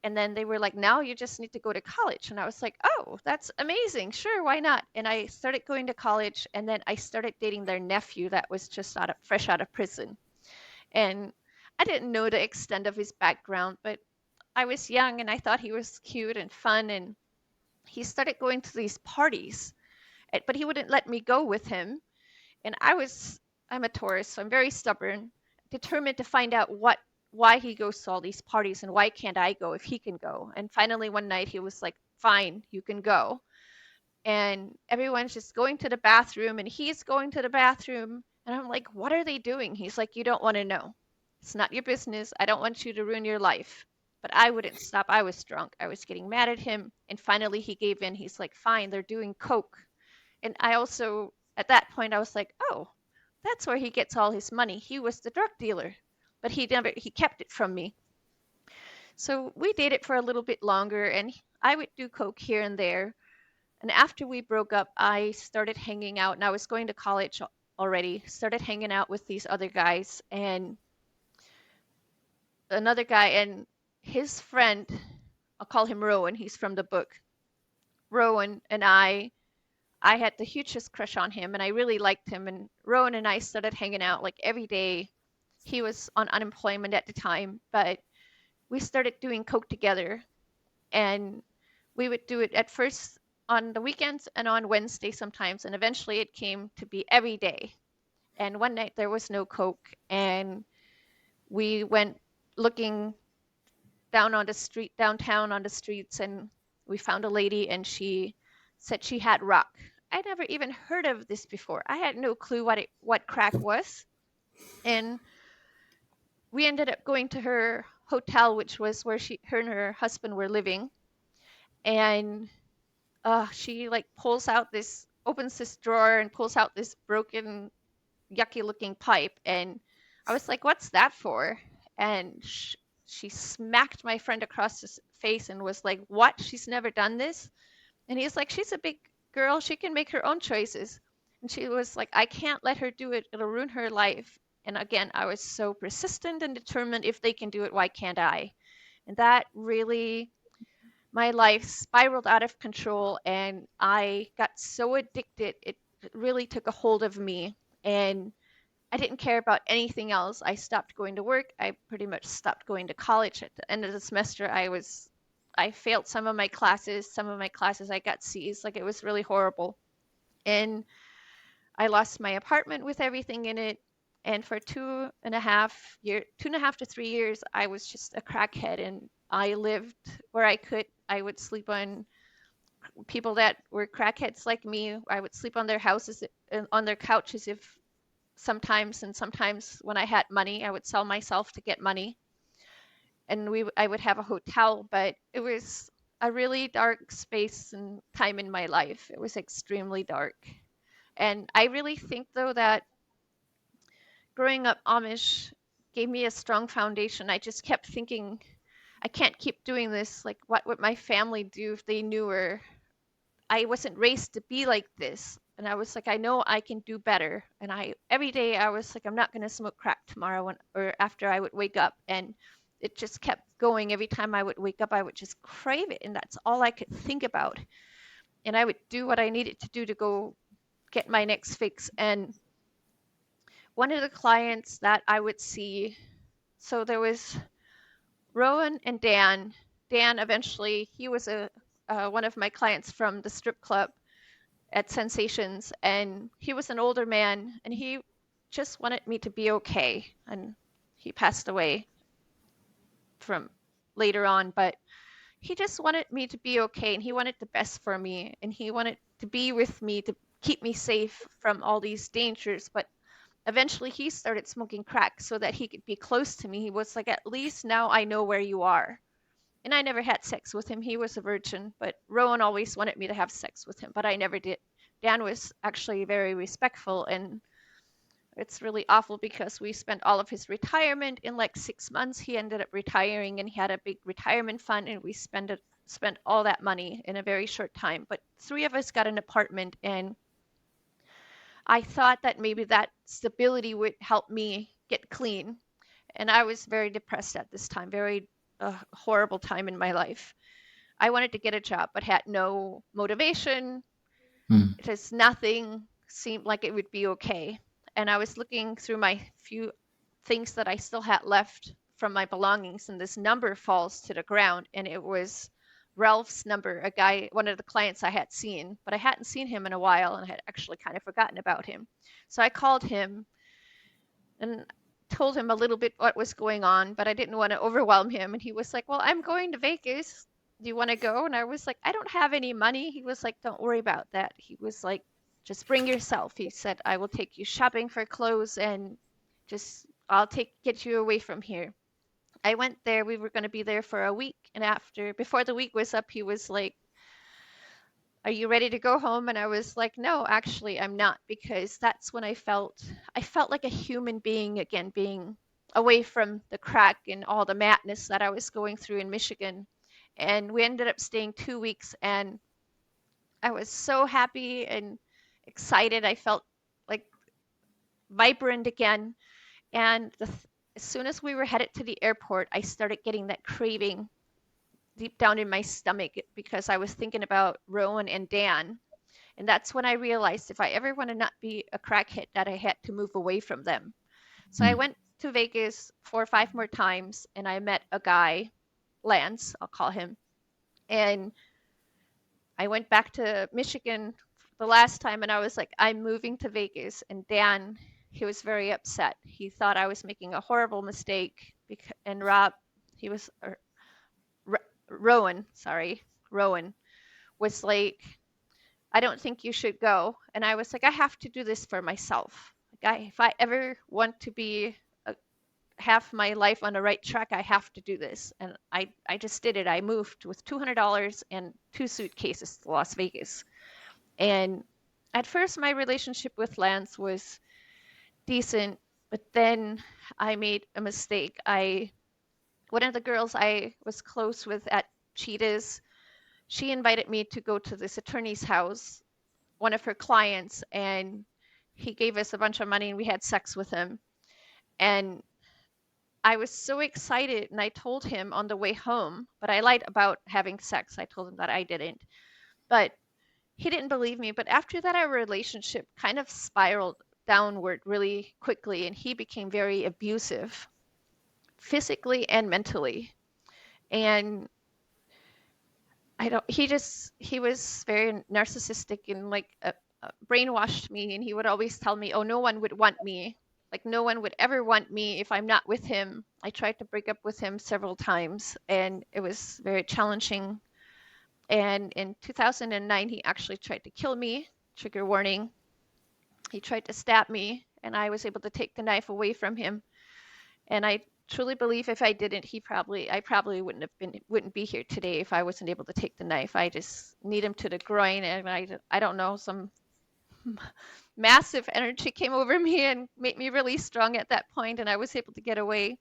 And then they were like, now you just need to go to college. And I was like, oh, that's amazing. Sure, why not? And I started going to college, and then I started dating their nephew that was just fresh out of prison. And I didn't know the extent of his background, but I was young and I thought he was cute and fun. And he started going to these parties, but he wouldn't let me go with him. And I'm a Taurus, so I'm very stubborn, determined to find out why he goes to all these parties and why can't I go if he can go. And finally one night he was like, fine, you can go. And everyone's just going to the bathroom and he's going to the bathroom. And I'm like, what are they doing? He's like, you don't want to know. It's not your business. I don't want you to ruin your life. But I wouldn't stop. I was drunk. I was getting mad at him. And finally he gave in. He's like, fine, they're doing coke. And I also, at that point, I was like, oh, that's where he gets all his money. He was the drug dealer, but he kept it from me. So we dated for a little bit longer, and I would do coke here and there. And after we broke up, I started hanging out, and I was going to college already, started hanging out with these other guys, and another guy and his friend, I'll call him Rowan, he's from the book. Rowan and I had the hugest crush on him and I really liked him. And Rowan and I started hanging out like every day. He was on unemployment at the time, but we started doing coke together. And we would do it at first on the weekends and on Wednesday sometimes. And eventually it came to be every day. And one night there was no coke. And we went looking downtown on the streets, and we found a lady and she said she had rock. I never even heard of this before. I had no clue what crack was. And we ended up going to her hotel, which was where her and her husband were living. And she like opens this drawer and pulls out this broken, yucky looking pipe. And I was like, what's that for? And she smacked my friend across the face and was like, what? She's never done this? And he's like, she's a big girl. She can make her own choices. And she was like, I can't let her do it. It'll ruin her life. And again, I was so persistent and determined. If they can do it, why can't I? And that really, my life spiraled out of control. And I got so addicted. It really took a hold of me. And I didn't care about anything else. I stopped going to work. I pretty much stopped going to college. At the end of the semester, I failed some of my classes. Some of my classes I got C's. Like, it was really horrible. And I lost my apartment with everything in it. And for 2.5 to 3 years, I was just a crackhead. And I lived where I could. I would sleep on people that were crackheads like me. I would sleep on their houses, on their couches if sometimes. And sometimes when I had money, I would sell myself to get money. And I would have a hotel, but it was a really dark space and time in my life. It was extremely dark. And I really think, though, that growing up Amish gave me a strong foundation. I just kept thinking, I can't keep doing this. Like, what would my family do if they knew, or I wasn't raised to be like this? And I was like, I know I can do better. And every day I was like, I'm not going to smoke crack tomorrow or after I would wake up. And it just kept going. Every time I would wake up, I would just crave it. And that's all I could think about. And I would do what I needed to do to go get my next fix. And one of the clients that I would see, so there was Rowan and Dan. Dan eventually, he was one of my clients from the strip club at Sensations, and he was an older man, and he just wanted me to be okay. And he passed away from later on, but he just wanted me to be okay, and he wanted the best for me, and he wanted to be with me to keep me safe from all these dangers. But eventually he started smoking crack so that he could be close to me. He was like, at least now I know where you are. And I never had sex with him. He was a virgin, but Rowan always wanted me to have sex with him, but I never did. Dan was actually very respectful, and it's really awful because we spent all of his retirement in like 6 months. He ended up retiring, and he had a big retirement fund, and we spent all that money in a very short time. But 3 of us got an apartment, and I thought that maybe that stability would help me get clean. And I was very depressed at this time, very horrible time in my life. I wanted to get a job, but had no motivation. Mm. Just nothing seemed like it would be okay. And I was looking through my few things that I still had left from my belongings, and this number falls to the ground. And it was Ralph's number, a guy, one of the clients I had seen, but I hadn't seen him in a while and had actually kind of forgotten about him. So I called him and told him a little bit what was going on, but I didn't want to overwhelm him. And he was like, "Well, I'm going to Vegas. Do you want to go?" And I was like, "I don't have any money." He was like, "Don't worry about that." He was like, "Just bring yourself." He said, "I will take you shopping for clothes and just I'll take get you away from here." I went there. We were going to be there for a week, and before the week was up, he was like, "Are you ready to go home?" And I was like, "No, actually, I'm not," because that's when I felt like a human being again, being away from the crack and all the madness that I was going through in Michigan. And we ended up staying 2 weeks, and I was so happy and excited. I felt like vibrant again. And as soon as we were headed to the airport, I started getting that craving deep down in my stomach because I was thinking about Rowan and Dan. And that's when I realized if I ever want to not be a crackhead, that I had to move away from them. So I Mm. went to Vegas 4 or 5 more times, and I met a guy, Lance, I'll call him. And I went back to Michigan the last time, and I was like, I'm moving to Vegas. And Dan, he was very upset. He thought I was making a horrible mistake. And Rob, he was, or, Rowan, sorry, Rowan was like, I don't think you should go. And I was like, I have to do this for myself. Like, if I ever want to have my life on the right track, I have to do this. And I just did it. I moved with $200 and 2 suitcases to Las Vegas. And at first, my relationship with Lance was decent, but then I made a mistake. One of the girls I was close with at Cheetahs, she invited me to go to this attorney's house, one of her clients, and he gave us a bunch of money and we had sex with him. And I was so excited and I told him on the way home, but I lied about having sex. I told him that I didn't. But he didn't believe me. But after that, our relationship kind of spiraled downward really quickly and he became very abusive physically and mentally. And I don't, he was very narcissistic and like brainwashed me. And he would always tell me, oh, no one would want me. Like, no one would ever want me if I'm not with him. I tried to break up with him several times and it was very challenging. And in 2009, he actually tried to kill me. Trigger warning. He tried to stab me and I was able to take the knife away from him. And I truly believe if I didn't, I probably wouldn't be here today if I wasn't able to take the knife. I just need him to the groin, and I don't know, some massive energy came over me and made me really strong at that point, and I was able to get away.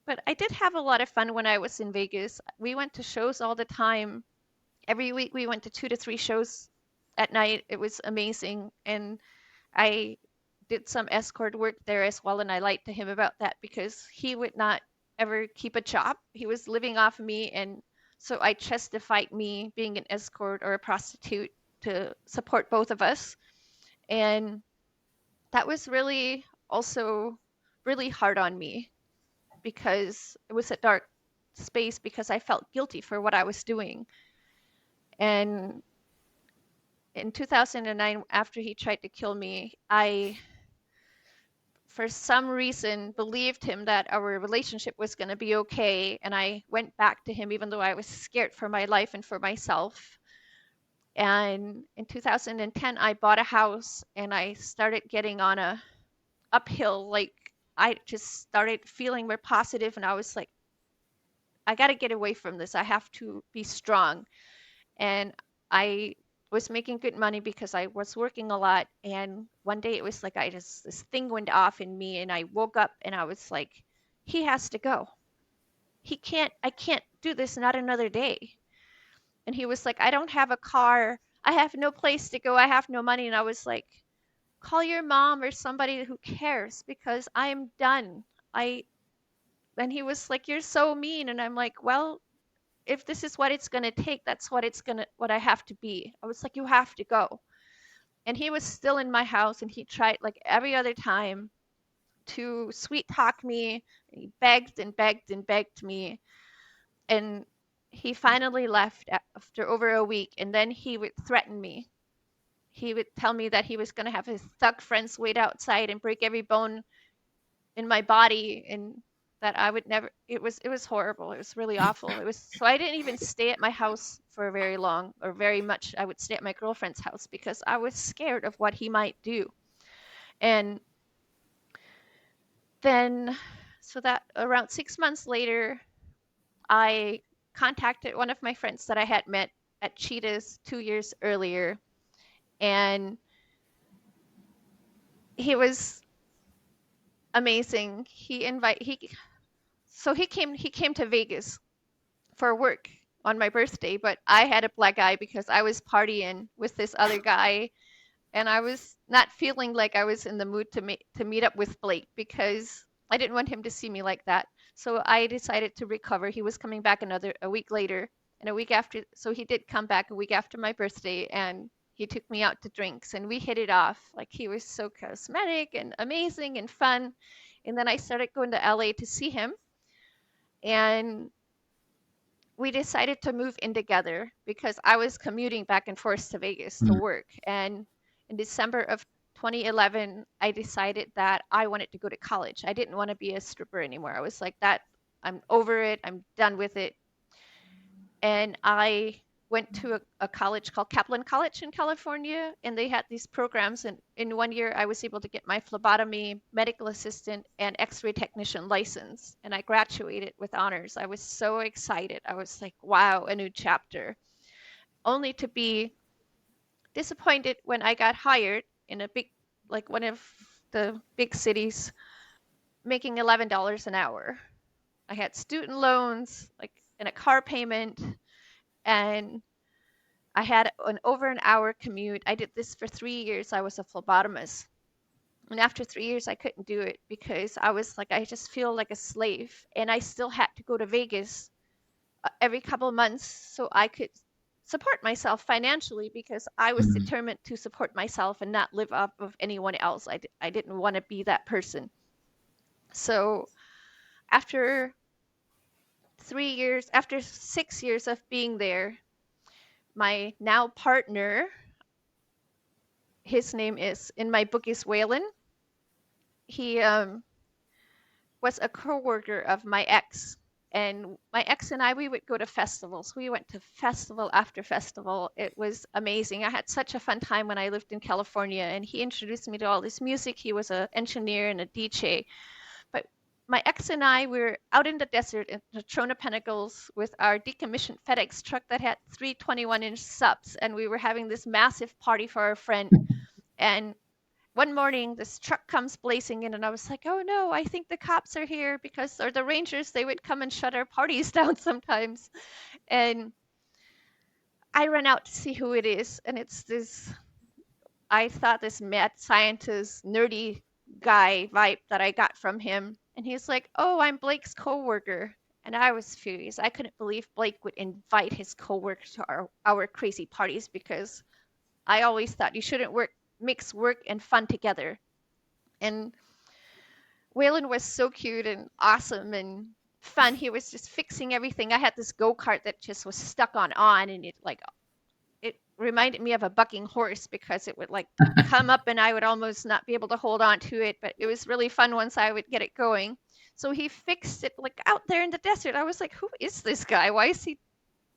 But I did have a lot of fun when I was in Vegas. We went to shows all the time. Every week we went to 2 to 3 shows at night. It was amazing, and I did some escort work there as well, and I lied to him about that because he would not ever keep a job. He was living off me, and so I justified me being an escort or a prostitute to support both of us. And that was really also really hard on me because it was a dark space because I felt guilty for what I was doing. And in 2009, after he tried to kill me, I for some reason believed him that our relationship was going to be okay, and I went back to him even though I was scared for my life and for myself. And in 2010 I bought a house and I started getting on a uphill. Like, I just started feeling more positive and I was like, I got to get away from this. I have to be strong. And I was making good money because I was working a lot. And one day it was like this thing went off in me, and I woke up and I was like, he has to go. I can't do this, not another day. And he was like, I don't have a car. I have no place to go. I have no money. And I was like, call your mom or somebody who cares because I am done. I And he was like, "You're so mean." And I'm like, "Well, if this is what it's going to take, that's what I have to be." I was like, "You have to go." And he was still in my house, and he tried like every other time to sweet talk me. And he begged and begged and begged me. And he finally left after over a week. And then he would threaten me. He would tell me that he was going to have his thug friends wait outside and break every bone in my body, and that I would never. It was horrible. It was really awful. It was so I didn't even stay at my house for very long or very much. I would stay at my girlfriend's house because I was scared of what he might do. And then, so that around 6 months later, I contacted one of my friends that I had met at Cheetah's 2 years earlier, and he was amazing. He came to Vegas for work on my birthday, but I had a black eye because I was partying with this other guy, and I was not feeling like I was in the mood to meet up with Blake because I didn't want him to see me like that. So I decided to recover. He was coming back a week later, and a week after. So he did come back a week after my birthday, and he took me out to drinks, and we hit it off. Like, he was so charismatic and amazing and fun. And then I started going to LA to see him, and we decided to move in together because I was commuting back and forth to Vegas to Mm. work. And in December of 2011, I decided that I wanted to go to college. I didn't want to be a stripper anymore. I was like, that, I'm over it. I'm done with it. And I went to a college called Kaplan College in California, and they had these programs. And in 1 year, I was able to get my phlebotomy, medical assistant, and X-ray technician license. And I graduated with honors. I was so excited. I was like, wow, a new chapter. Only to be disappointed when I got hired in like one of the big cities, making $11 an hour. I had student loans, like, and a car payment, and I had an over an hour commute. I did this for 3 years. I was a phlebotomist. And after 3 years, I couldn't do it because I was like, I just feel like a slave. And I still had to go to Vegas every couple of months so I could support myself financially because I was Mm. determined to support myself and not live off of anyone else. I didn't want to be that person. So after 3 years, after 6 years of being there, my now partner, his name is in my book is Waylon. He was a coworker of my ex, and my ex and I, we would go to festivals. We went to festival after festival. It was amazing. I had such a fun time when I lived in California, and he introduced me to all this music. He was an engineer and a DJ. But my ex and I were out in the desert in the Trona Pinnacles with our decommissioned FedEx truck that had three 21-inch subs, and we were having this massive party for our friend. And one morning, this truck comes blazing in, and I was like, oh no, I think the cops are here because, or the Rangers, they would come and shut our parties down sometimes. And I ran out to see who it is, and it's this, I thought, this mad scientist, nerdy guy vibe that I got from him. And he's like, oh, I'm Blake's coworker. And I was furious. I couldn't believe Blake would invite his coworker to our crazy parties because I always thought you shouldn't mix work and fun together. And Waylon was so cute and awesome and fun. He was just fixing everything. I had this go-kart that just was stuck on, and it reminded me of a bucking horse because it would like come up and I would almost not be able to hold on to it, but it was really fun once I would get it going. So he fixed it like out there in the desert. I was like, who is this guy? Why is he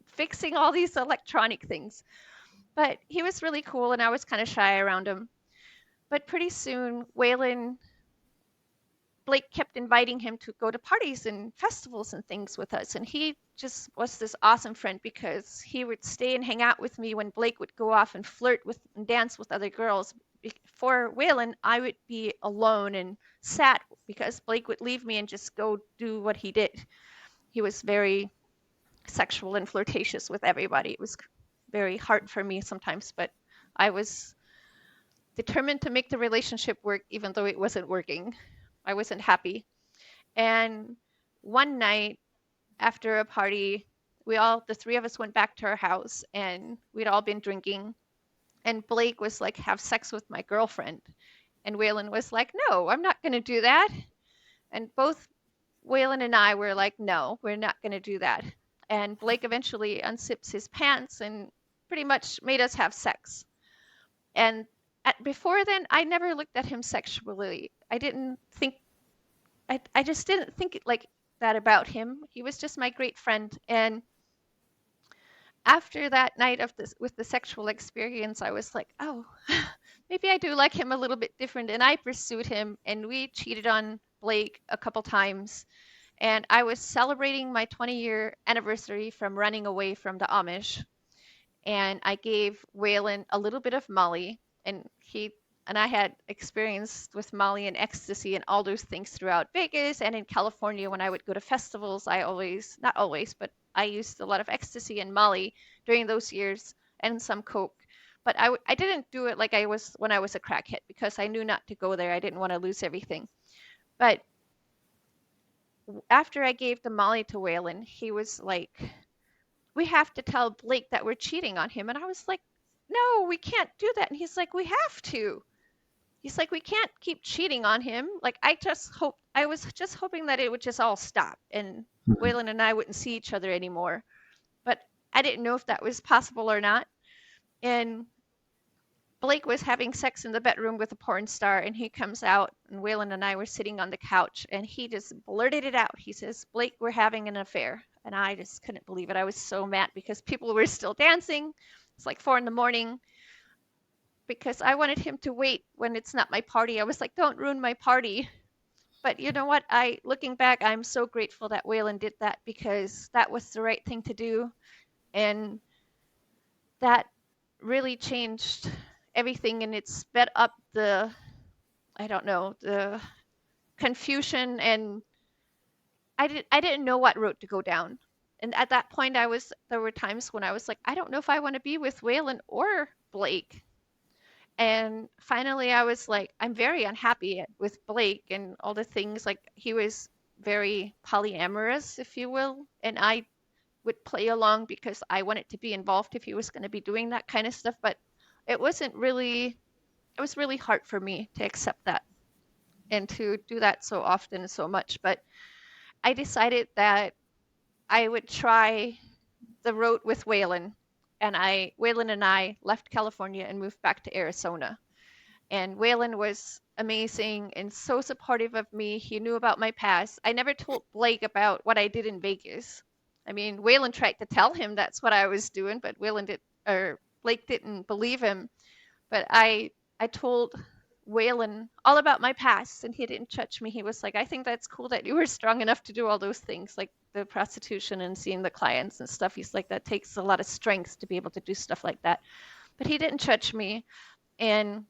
fixing all these electronic things? But he was really cool, and I was kind of shy around him. But pretty soon, Blake kept inviting him to go to parties and festivals and things with us. And he just was this awesome friend because he would stay and hang out with me when Blake would go off and flirt with and dance with other girls. For Waylon, I would be alone and sad because Blake would leave me and just go do what he did. He was very sexual and flirtatious with everybody. It was very hard for me sometimes, but I was determined to make the relationship work even though it wasn't working. I wasn't happy. And one night after a party, the three of us went back to our house and we'd all been drinking. And Blake was like, have sex with my girlfriend. And Waylon was like, no, I'm not going to do that. And both Waylon and I were like, no, we're not going to do that. And Blake eventually unzips his pants and pretty much made us have sex. And before then, I never looked at him sexually. I just didn't think like that about him. He was just my great friend. And after that night of this with the sexual experience, I was like, oh, maybe I do like him a little bit different. And I pursued him, and we cheated on Blake a couple times. And I was celebrating my 20-year anniversary from running away from the Amish, and I gave Waylon a little bit of Molly, and he and I had experience with Molly and ecstasy and all those things throughout Vegas and in California. When I would go to festivals, I always, not always, but I used a lot of ecstasy and Molly during those years and some coke. But I didn't do it like I was when I was a crackhead because I knew not to go there. I didn't want to lose everything. But after I gave the Molly to Waylon, he was like, we have to tell Blake that we're cheating on him. And I was like, no, we can't do that. And he's like, we have to. He's like, we can't keep cheating on him. Like, I was just hoping that it would just all stop and Waylon and I wouldn't see each other anymore. But I didn't know if that was possible or not. And Blake was having sex in the bedroom with a porn star, and he comes out, and Waylon and I were sitting on the couch, and he just blurted it out. He says, Blake, we're having an affair. And I just couldn't believe it. I was so mad because people were still dancing. It's like 4 a.m. because I wanted him to wait when it's not my party. I was like, don't ruin my party. But you know what? Looking back, I'm so grateful that Waylon did that because that was the right thing to do. And that really changed everything, and it sped up I don't know, the confusion. And I didn't know what road to go down. And at that point there were times when I was like, I don't know if I want to be with Waylon or Blake. And finally I was like, I'm very unhappy with Blake and all the things. Like, he was very polyamorous, if you will, and I would play along because I wanted to be involved if he was going to be doing that kind of stuff. But it wasn't really it was really hard for me to accept that and to do that so often and so much. But I decided that I would try the road with Waylon. And Waylon and I left California and moved back to Arizona. And Waylon was amazing and so supportive of me. He knew about my past. I never told Blake about what I did in Vegas. I mean, Waylon tried to tell him that's what I was doing, but Blake didn't believe him. But I told Waylon all about my past, and he didn't judge me. He was like, I think that's cool that you were strong enough to do all those things, like the prostitution and seeing the clients and stuff. He's like, that takes a lot of strength to be able to do stuff like that. But he didn't judge me. And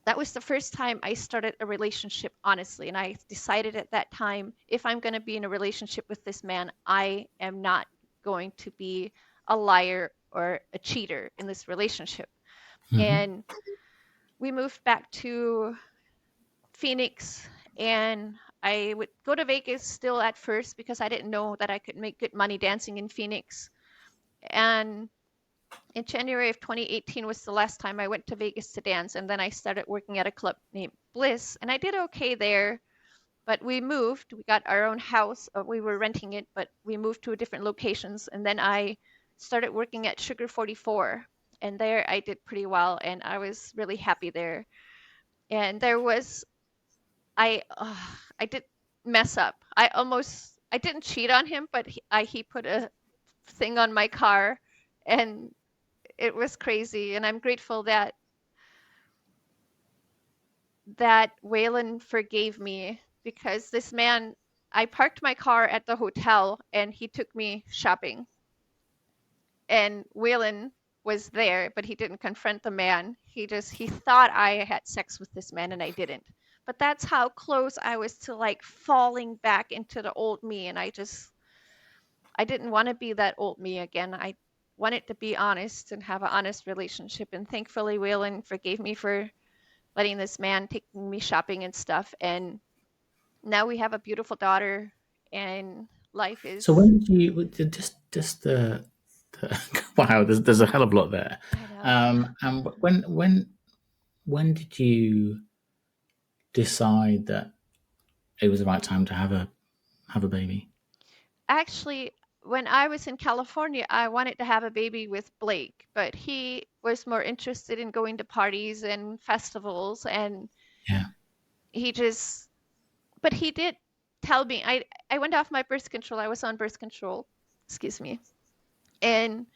that was the first time I started a relationship honestly. And I decided at that time, if I'm going to be in a relationship with this man, I am not going to be a liar or a cheater in this relationship. And we moved back to Phoenix, and I would go to Vegas still at first because I didn't know that I could make good money dancing in Phoenix. And in January of 2018 was the last time I went to Vegas to dance, and then I started working at a club named Bliss, and I did okay there. But we moved. We got our own house. We were renting it, but we moved to different locations. And then I started working at Sugar 44, and there I did pretty well, and I was really happy there. And there was I did mess up. I didn't cheat on him, but he put a thing on my car, and it was crazy. And I'm grateful that Waylon forgave me because this man, I parked my car at the hotel and he took me shopping. And Waylon was there, but he didn't confront the man. He thought I had sex with this man and I didn't. But that's how close I was to like falling back into the old me. And I didn't want to be that old me again. I wanted to be honest and have an honest relationship. And thankfully, Waylon forgave me for letting this man take me shopping and stuff. And now we have a beautiful daughter, and life So is, when did you just the wow? There's a hell of a lot there. I know. And when did you decide that it was the right time to have a baby? Actually, when I was in California, I wanted to have a baby with Blake, but he was more interested in going to parties and festivals, and Yeah, he just, but he did tell me, I went off my birth control. I was on birth control, excuse me, and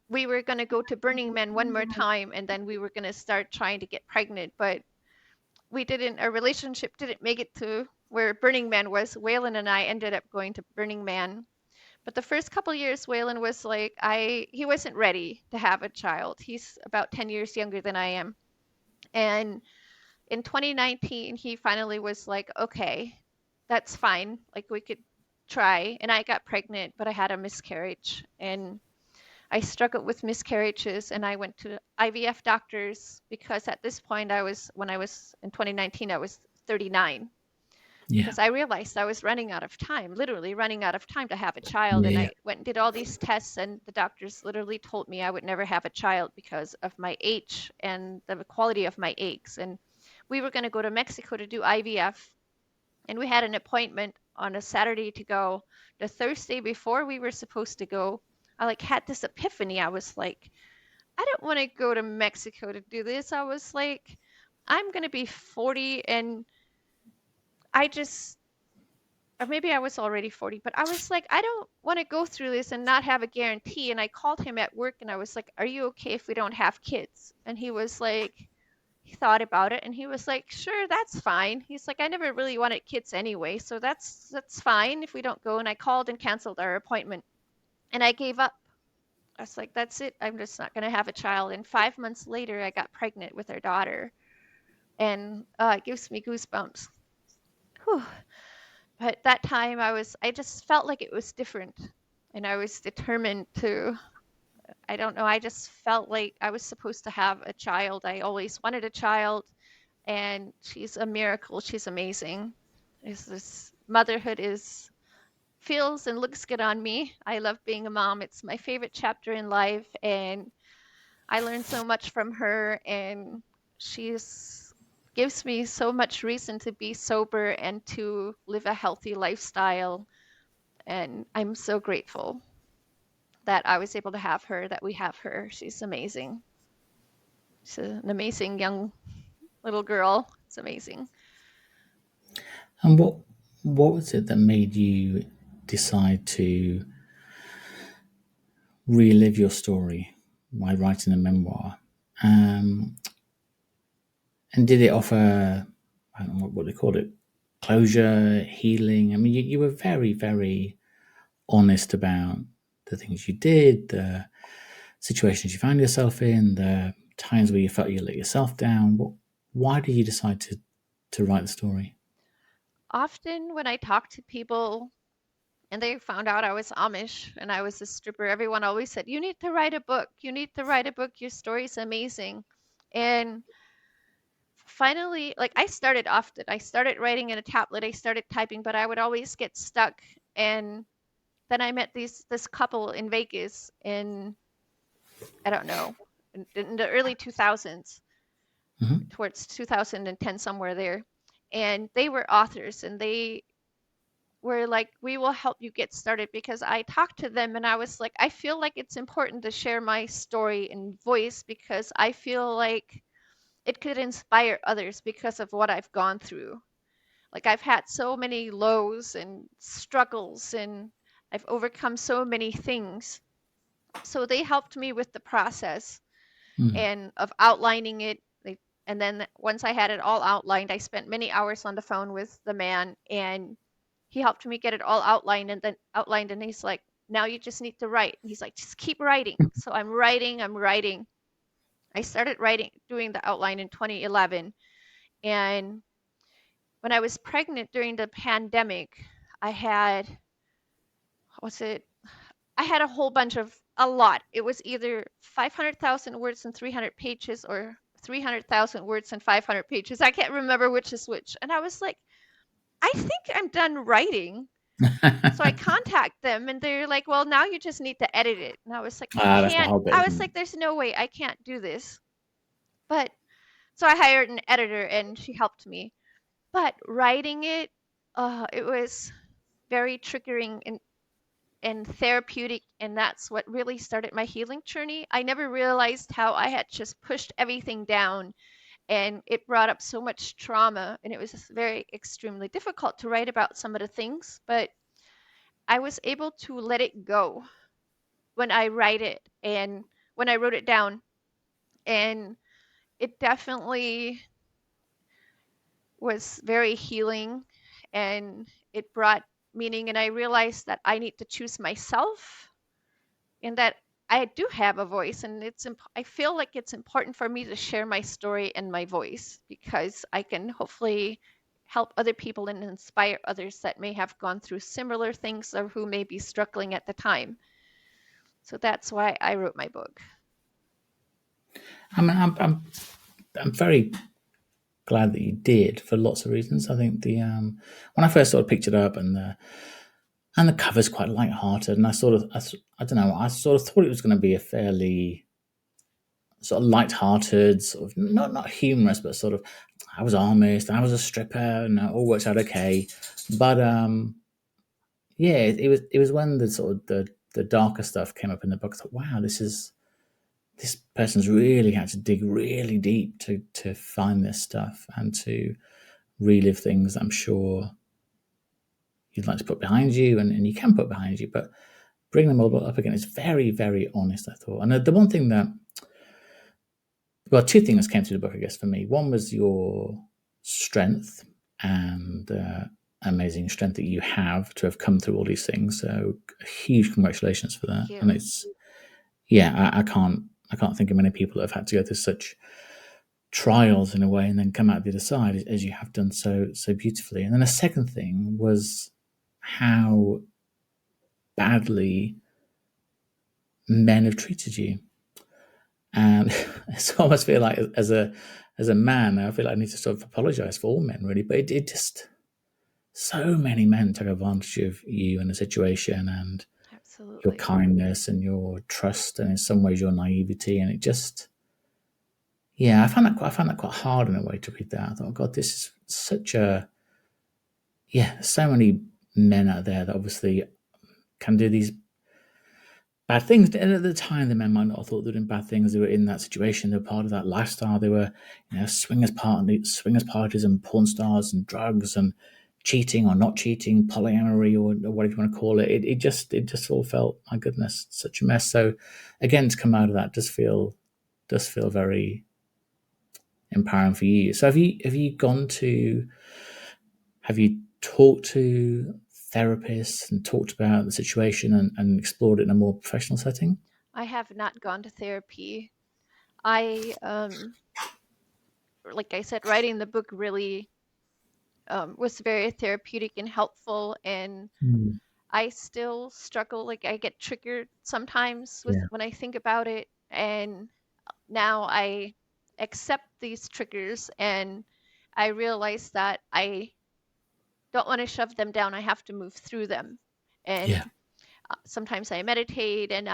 we were going to go to Burning Man one more time, and then we were going to start trying to get pregnant, but we didn't, our relationship didn't make it to where Burning Man was. Waylon and I ended up going to Burning Man. But the first couple years, Waylon was like, he wasn't ready to have a child. He's about 10 years younger than I am. And in 2019, he finally was like, okay, that's fine. Like we could try. And I got pregnant, but I had a miscarriage. And I struggled with miscarriages and I went to IVF doctors because at this point when I was in 2019, I was 39 yeah, because I realized I was running out of time, literally running out of time to have a child. And yeah, I went and did all these tests, and the doctors literally told me I would never have a child because of my age and the quality of my eggs. And we were going to go to Mexico to do IVF, and we had an appointment on a Saturday to go. The Thursday before we were supposed to go, I like had this epiphany. I was like, I don't want to go to Mexico to do this. I was like, I'm going to be 40 and I just, or maybe I was already 40, but I was like, I don't want to go through this and not have a guarantee. And I called him at work and I was like, are you okay if we don't have kids? And he was like, he thought about it and he was like, sure, that's fine. He's like, I never really wanted kids anyway, so that's fine if we don't go. And I called and canceled our appointment and I gave up. I was like, that's it. I'm just not going to have a child. And 5 months later, I got pregnant with our daughter. And it gives me goosebumps. Whew. But that time I just felt like it was different. And I was determined to, I don't know, I just felt like I was supposed to have a child. I always wanted a child. And she's a miracle. She's amazing. This motherhood is feels and looks good on me. I love being a mom. It's my favorite chapter in life, and I learned so much from her, and she's gives me so much reason to be sober and to live a healthy lifestyle. And I'm so grateful that I was able to have her, that we have her. She's amazing. She's an amazing young little girl. It's amazing. and what was it that made you decide to relive your story while writing a memoir? Um, and did it offer, I don't know what they called it, closure, healing? I mean, you were very, very honest about the things you did, the situations you found yourself in, the times where you felt you let yourself down. Why did you decide to write the story? Often when I talk to people and they found out I was Amish and I was a stripper, everyone always said, you need to write a book. You need to write a book. Your story's amazing. And finally, like I started often. I started writing in a tablet. I started typing, but I would always get stuck. And then I met this couple in Vegas in, I don't know, in the early 2000s, Hmm. towards 2010, somewhere there. And they were authors and they were like, we will help you get started, because I talked to them and I was like, I feel like it's important to share my story in voice because I feel like it could inspire others because of what I've gone through. Like I've had so many lows and struggles and I've overcome so many things. So they helped me with the process Mm. and of outlining it. And then once I had it all outlined, I spent many hours on the phone with the man and he helped me get it all outlined and he's like, now you just need to write. And he's like, just keep writing. So I'm writing. I started writing, doing the outline in 2011. And when I was pregnant during the pandemic, I had, what's it? I had a whole bunch of, a lot. It was either 500,000 words and 300 pages or 300,000 words and 500 pages. I can't remember which is which. And I was like, I think I'm done writing. So I contact them and they're like, well, now you just need to edit it. And I was like, That's the whole bit, I was isn't it? like, there's no way I can't do this. But so I hired an editor and she helped me. But writing it, it was very triggering and therapeutic. And that's what really started my healing journey. I never realized how I had just pushed everything down and it brought up so much trauma. And it was just very extremely difficult to write about some of the things. But I was able to let it go when I write it and when I wrote it down. And it definitely was very healing and it brought meaning. And I realized that I need to choose myself and that I do have a voice. And I feel like it's important for me to share my story and my voice because I can hopefully help other people and inspire others that may have gone through similar things or who may be struggling at the time. So that's why I wrote my book. I mean, I'm very glad that you did for lots of reasons. I think the when I first sort of picked it up and the cover's quite light-hearted, and I don't know, I sort of thought it was going to be a fairly sort of light-hearted, sort of not humorous, but sort of I was Amish, I was a stripper, and it all worked out okay. But yeah, it was when the sort of the darker stuff came up in the book. I thought, wow, this person's really had to dig really deep to find this stuff and to relive things that I'm sure you'd like to put behind you and you can put behind you, but bring them all up again is very, very honest, I thought. And the one thing that, well, two things came through the book, I guess, for me. One was your strength and amazing strength that you have to have come through all these things. So huge congratulations for that. Thank And you. it's, yeah, I can't think of many people that have had to go through such trials in a way and then come out the other side as you have done so beautifully. And then the second thing was how badly men have treated you. And it's almost feel like as a man, I feel like I need to sort of apologize for all men really, but it just so many men took advantage of you and the situation and your Absolutely. kindness and your trust and in some ways your naivety, and it just, yeah, I found that quite hard in a way to read that. I thought, oh God, this is such a, yeah, so many men out there that obviously can do these bad things. And at the time, the men might not have thought they were doing bad things. They were in that situation. They were part of that lifestyle. They were, swingers parties and porn stars and drugs and cheating or not cheating, polyamory or whatever you want to call it. It just all felt, my goodness, such a mess. So again, to come out of that does feel very empowering for you. So have you talked to therapists and talked about the situation and explored it in a more professional setting? I have not gone to therapy. I, like I said, writing the book really was very therapeutic and helpful. And Mm, I still struggle. Like I get triggered sometimes with yeah, when I think about it. And now I accept these triggers and I realize that I don't want to shove them down. I have to move through them. yeah. And sometimes I meditate and Mhm.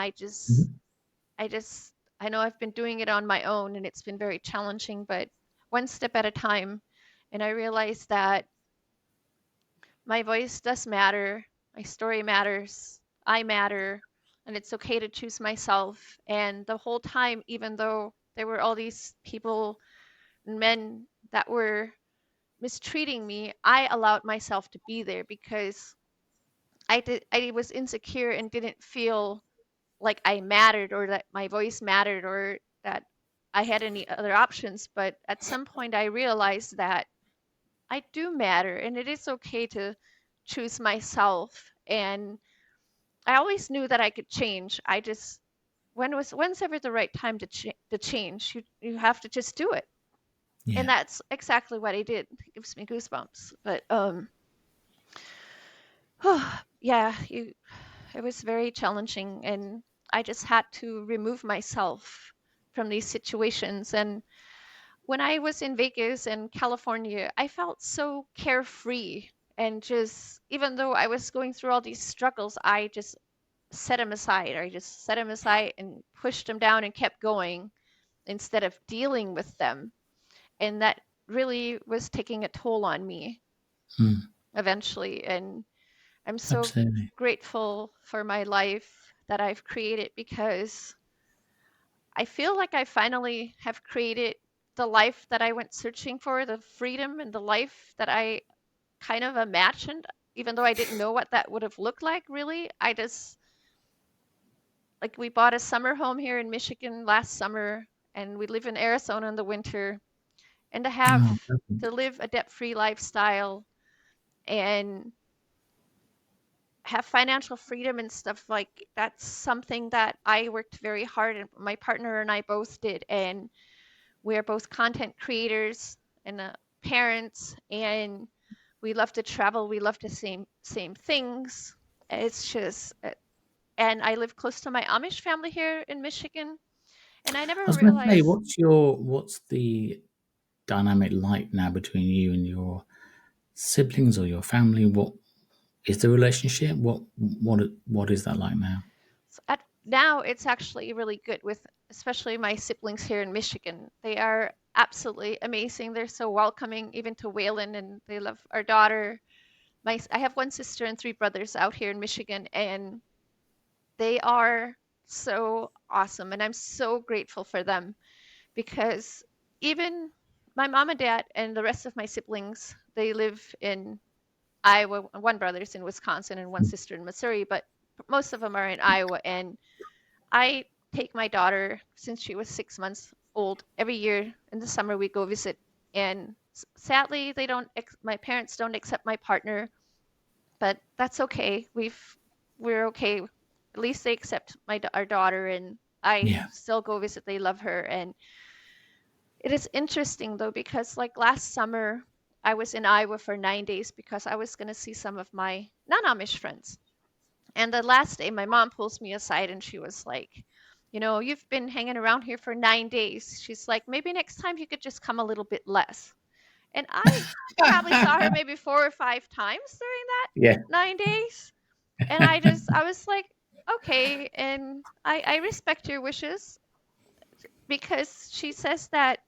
I just, I know I've been doing it on my own and it's been very challenging, but one step at a time. And I realized that my voice does matter, my story matters, I matter, and it's okay to choose myself. And the whole time, even though there were all these people, men that were mistreating me, I allowed myself to be there because I was insecure and didn't feel like I mattered or that my voice mattered or that I had any other options. But at some point, I realized that I do matter and it is okay to choose myself. And I always knew that I could change. I just, when's ever the right time to change? You have to just do it. And Yeah. that's exactly what I did. It gives me goosebumps. But yeah, it was very challenging and I just had to remove myself from these situations. And when I was in Vegas and California, I felt so carefree and just even though I was going through all these struggles, I just set them aside. I just set them aside and pushed them down and kept going instead of dealing with them. And that really was taking a toll on me Mm, eventually. And I'm so absolutely. grateful for my life that I've created because I feel like I finally have created the life that I went searching for, the freedom and the life that I kind of imagined, even though I didn't know what that would have looked like really. I just, like, we bought a summer home here in Michigan last summer, and we live in Arizona in the winter. And Oh, perfect. to live a debt-free lifestyle and have financial freedom and stuff like that's something that I worked very hard and my partner and I both did. And we're both content creators and parents, and we love to travel. We love the same things. It's just, and I live close to my Amish family here in Michigan, and I I never was going to say, realized. what's the dynamic like now between you and your siblings or your family? What is the relationship? What is that like now? At now it's actually really good with especially my siblings here in Michigan. They are absolutely amazing. They're so welcoming even to Waylon, and they love our daughter. I have one sister and three brothers out here in Michigan, and they are so awesome, and I'm so grateful for them because even my mom and dad and the rest of my siblings, they live in Iowa. One brother's in Wisconsin and one sister in Missouri, but most of them are in Iowa. And I take my daughter since she was 6 months old. Every year in the summer, we go visit. And sadly, they don't. My parents don't accept my partner, but that's okay. We're okay. At least they accept our daughter, and I Yeah, still go visit. They love her, and it is interesting though because like last summer, I was in Iowa for 9 days because I was going to see some of my non-Amish friends. And the last day, my mom pulls me aside and she was like, you've been hanging around here for 9 days. She's like, maybe next time you could just come a little bit less. And I probably saw her maybe 4 or 5 times during that yeah, 9 days. And I was like, okay. And I respect your wishes because she says that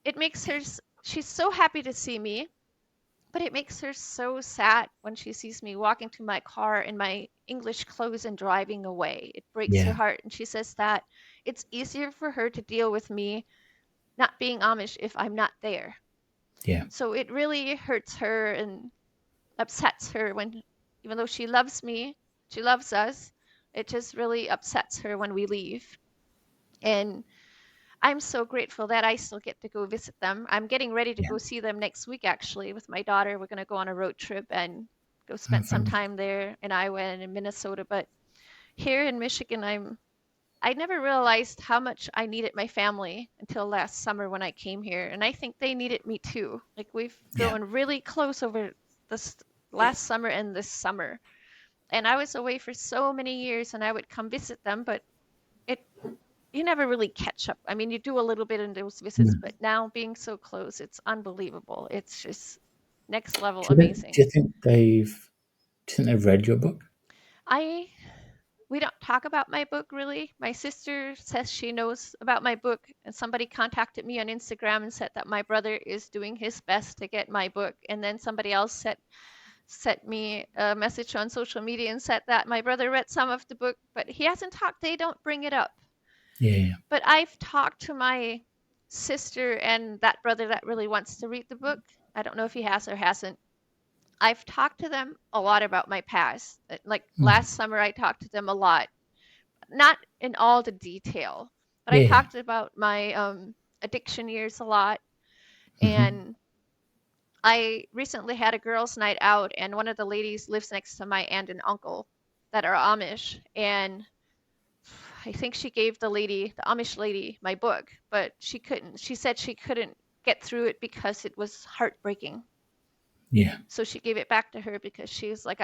it makes her, she's so happy to see me. But it makes her so sad when she sees me walking to my car in my English clothes and driving away. It breaks her yeah, heart. And she says that it's easier for her to deal with me not being Amish if I'm not there. yeah. So it really hurts her and upsets her when, even though she loves me, she loves us, it just really upsets her when we leave. And I'm so grateful that I still get to go visit them. I'm getting ready to Yeah. go see them next week, actually, with my daughter. We're going to go on a road trip and go Oh, spend some fantastic. time there in Iowa and in Minnesota. But here in Michigan, I never realized how much I needed my family until last summer when I came here. And I think they needed me too. Like we've Yeah. grown really close over this last summer and this summer. And I was away for so many years and I would come visit them, but it you never really catch up. I mean, you do a little bit in those visits, Mm. but now being so close, it's unbelievable. It's just next level Do you think? Do amazing. you think they've? Do you think they've read your book? I We don't talk about my book really. My sister says she knows about my book, and somebody contacted me on Instagram and said that my brother is doing his best to get my book. And then somebody else sent me a message on social media and said that my brother read some of the book, but he hasn't talked. They don't bring it up. Yeah. But I've talked to my sister and that brother that really wants to read the book. I don't know if he has or hasn't. I've talked to them a lot about my past. Like Mm. last summer, I talked to them a lot, not in all the detail, but I Yeah. talked about my addiction years a lot. Hmm. And I recently had a girls' night out, and one of the ladies lives next to my aunt and uncle that are Amish. And I think she gave the Amish lady, my book, but she couldn't. She said she couldn't get through it because it was heartbreaking. Yeah. So she gave it back to her because she was like,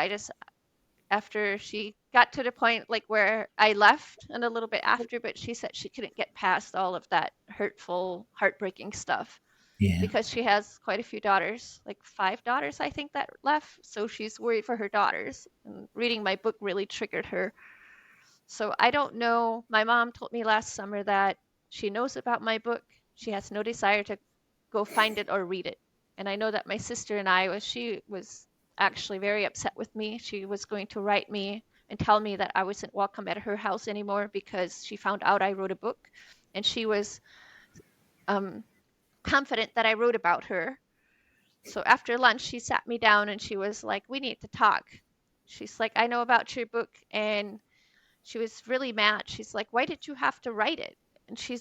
after she got to the point like where I left and a little bit after, but she said she couldn't get past all of that hurtful, heartbreaking stuff. Yeah. because she has quite a few daughters, like 5 daughters, I think, that left. So she's worried for her daughters. And reading my book really triggered her. So I don't know. My mom told me last summer that she knows about my book. She has no desire to go find it or read it. And I know that my sister and she was actually very upset with me. She was going to write me and tell me that I wasn't welcome at her house anymore because she found out I wrote a book. And she was um, confident that I wrote about her. So after lunch, she sat me down and she was like, "We need to talk." She's like, "I know about your book." And she was really mad. She's like, "Why did you have to write it?" And she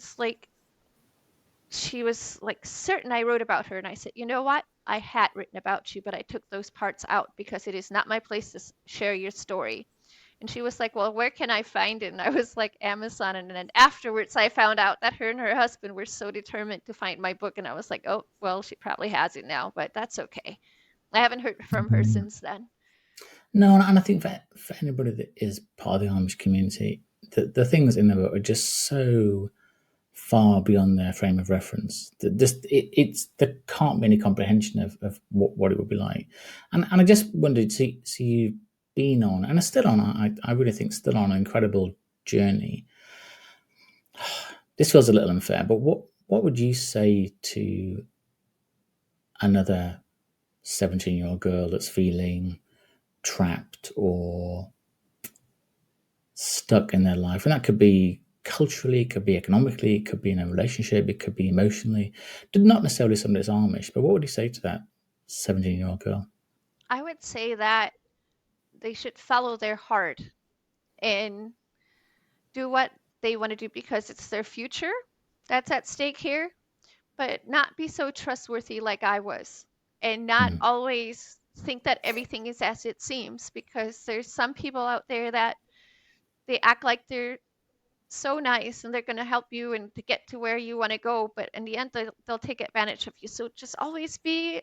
was like certain I wrote about her. And I said, "You know what? I had written about you, but I took those parts out because it is not my place to share your story." And she was like, "Well, where can I find it?" And I was like, "Amazon." And then afterwards, I found out that her and her husband were so determined to find my book. And I was like, "Oh, well, she probably has it now, but that's okay." I haven't heard from her Mm. since then. No, and I think for anybody that is part of the Amish community, the things in the book are just so far beyond their frame of reference. That just there can't be any comprehension of what it would be like. And I just wondered, see you been on and are still on. I really think still on an incredible journey. This feels a little unfair, but what would you say to another 17-year-old girl that's feeling trapped or stuck in their life? And that could be culturally, it could be economically, it could be in a relationship, it could be emotionally. Not necessarily somebody that's Amish, but what would you say to that 17-year-old girl? I would say that they should follow their heart and do what they want to do because it's their future that's at stake here, but not be so trustworthy like I was, and not Mm, always think that everything is as it seems, because there's some people out there that they act like they're so nice and they're going to help you and to get to where you want to go, but in the end they'll take advantage of you. So just always be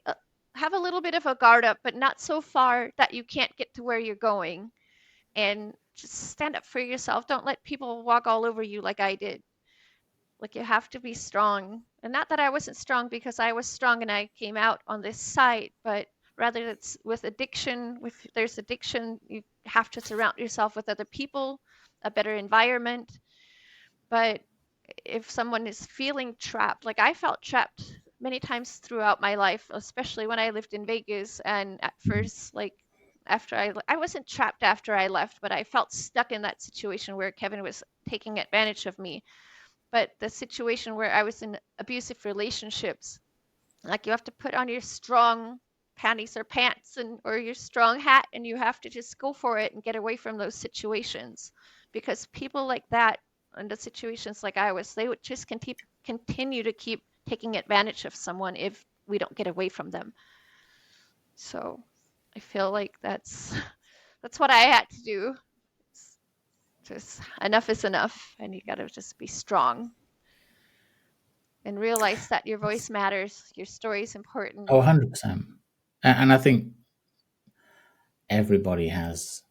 have a little bit of a guard up, but not so far that you can't get to where you're going, and just stand up for yourself. Don't let people walk all over you like I did. Like, you have to be strong. And not that I wasn't strong, because I was strong and I came out on this side, but rather it's with addiction. If there's addiction, you have to surround yourself with other people, a better environment. But if someone is feeling trapped, like I felt trapped many times throughout my life, especially when I lived in Vegas. And at mm, first, like after I wasn't trapped after I left, but I felt stuck in that situation where Kevin was taking advantage of me. But the situation where I was in abusive relationships, like you have to put on your strong panties or pants, and or your strong hat, and you have to just go for it and get away from those situations, because people like that in the situations like I was, they would just continue to keep taking advantage of someone if we don't get away from them. So I feel like that's what I had to do. It's just enough is enough, and you got to just be strong and realize that your voice matters, your story is important. oh, 100%. And I think everybody has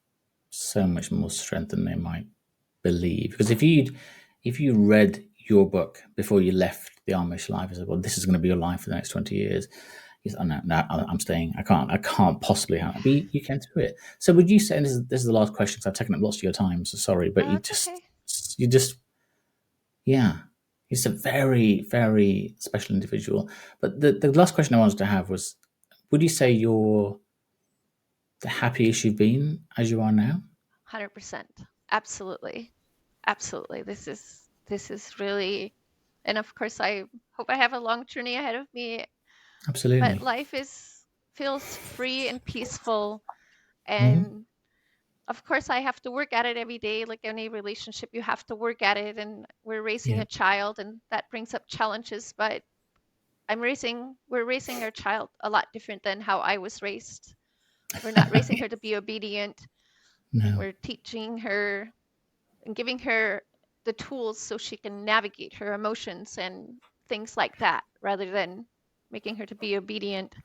so much more strength than they might believe. Because if you read your book before you left the Amish life and said, "Well, this is going to be your life for the next 20 years," you said, "Oh, no, no, I'm staying. I can't possibly have it." But you came through it. So would you say? And this is the last question because I've taken up lots of your time. So sorry, but Oh, that's okay. you just yeah. He's a very, very special individual. But the last question I wanted to have was, would you say you're the happiest you've been as you are now? 100%. Absolutely. Absolutely. This is really, and of course I hope I have a long journey ahead of me, but Absolutely. life is feels free and peaceful. Hmm. And of course I have to work at it every day, like any relationship you have to work at it, and we're raising Yeah. a child and that brings up challenges, but we're raising our child a lot different than how I was raised. We're not raising her to be obedient. No. We're teaching her and giving her the tools so she can navigate her emotions and things like that, rather than making her to be obedient.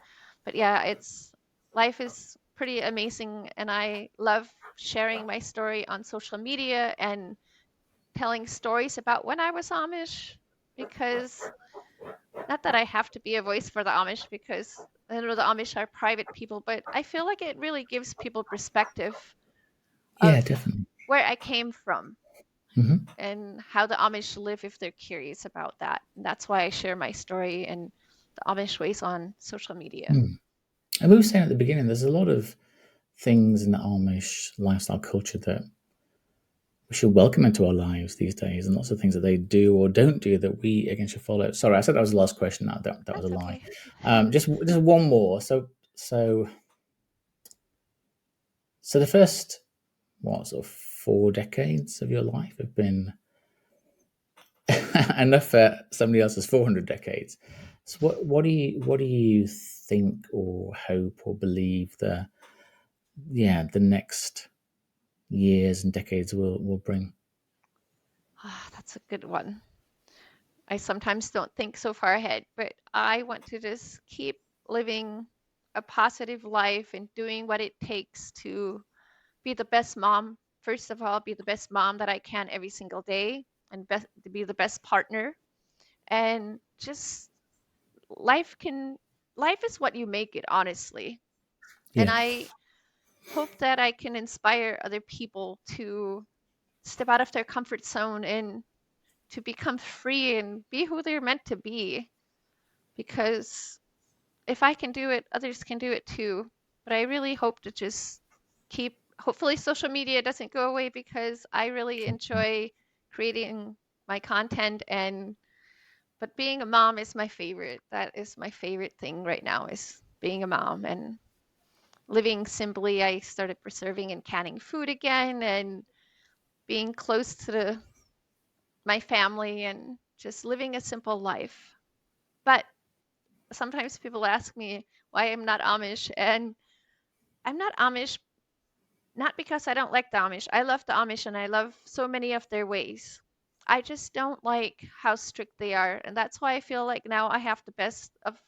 But yeah, it's life is pretty amazing, and I love sharing my story on social media and telling stories about when I was Amish, because not that I have to be a voice for the Amish because I know the Amish are private people, but I feel like it really gives people perspective Yeah, of definitely. where I came from Hmm. and how the Amish live if they're curious about that. And that's why I share my story and the Amish ways on social media. Mm. And we were saying at the beginning, there's a lot of things in the Amish lifestyle culture that we should welcome into our lives these days, and lots of things that they do or don't do that we again should follow. Sorry, I said that was the last question. That was a That's lie. okay. Just one more. So the first sort of 4 decades of your life have been enough for somebody else's 400 decades. So what do you think or hope or believe the next years and decades will bring? Ah, that's a good one. I sometimes don't think so far ahead, but I want to just keep living a positive life and doing what it takes to be the best mom. First of all, be the best mom that I can every single day and to be the best partner. And just life can, life is what you make it, honestly. And Yeah, I hope that I can inspire other people to step out of their comfort zone and to become free and be who they're meant to be. Because if I can do it, others can do it too. But I really hope to just keep, hopefully, social media doesn't go away because I really enjoy creating my content but being a mom is my favorite. That is my favorite thing right now is being a mom and living simply. I started preserving and canning food again and being close to my family and just living a simple life. But sometimes people ask me why I'm not Amish, and I'm not Amish not because I don't like the Amish. I love the Amish and I love so many of their ways. I just don't like how strict they are, and that's why I feel like now I have the best of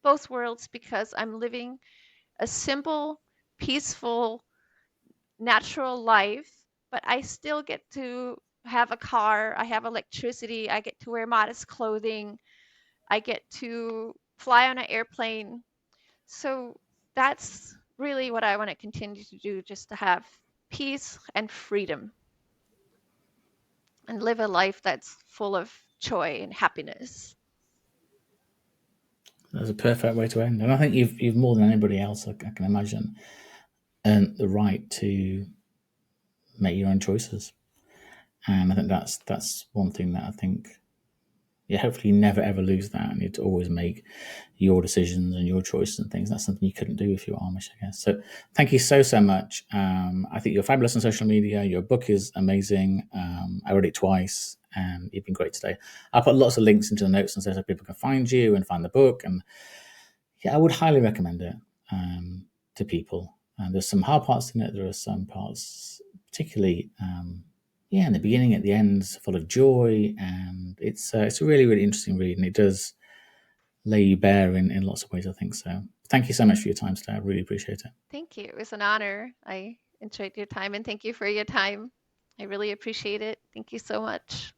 both worlds because I'm living a simple, peaceful, natural life, but I still get to have a car, I have electricity, I get to wear modest clothing, I get to fly on an airplane. So that's really what I want to continue to do, just to have peace and freedom and live a life that's full of joy and happiness. that's a perfect way to end. And I think you've more than anybody else I can imagine earned the right to make your own choices. And I think that's one thing that I think, yeah, hopefully you never ever lose that, and you'd always make your decisions and your choices and things. That's something you couldn't do if you were Amish, I guess. So thank you so much. I think you're fabulous on social media. Your book is amazing. I read it twice, and you've been great today. I'll put lots of links into the notes and so people can find you and find the book. And yeah, I would highly recommend it to people. And there's some hard parts in it. There are some parts, particularly, in the beginning, at the end, full of joy, and it's a really really interesting read, and it does lay you bare in lots of ways. I think so. Thank you so much for your time today. I really appreciate it. Thank you. It was an honor. I enjoyed your time and thank you for your time. I really appreciate it. Thank you so much.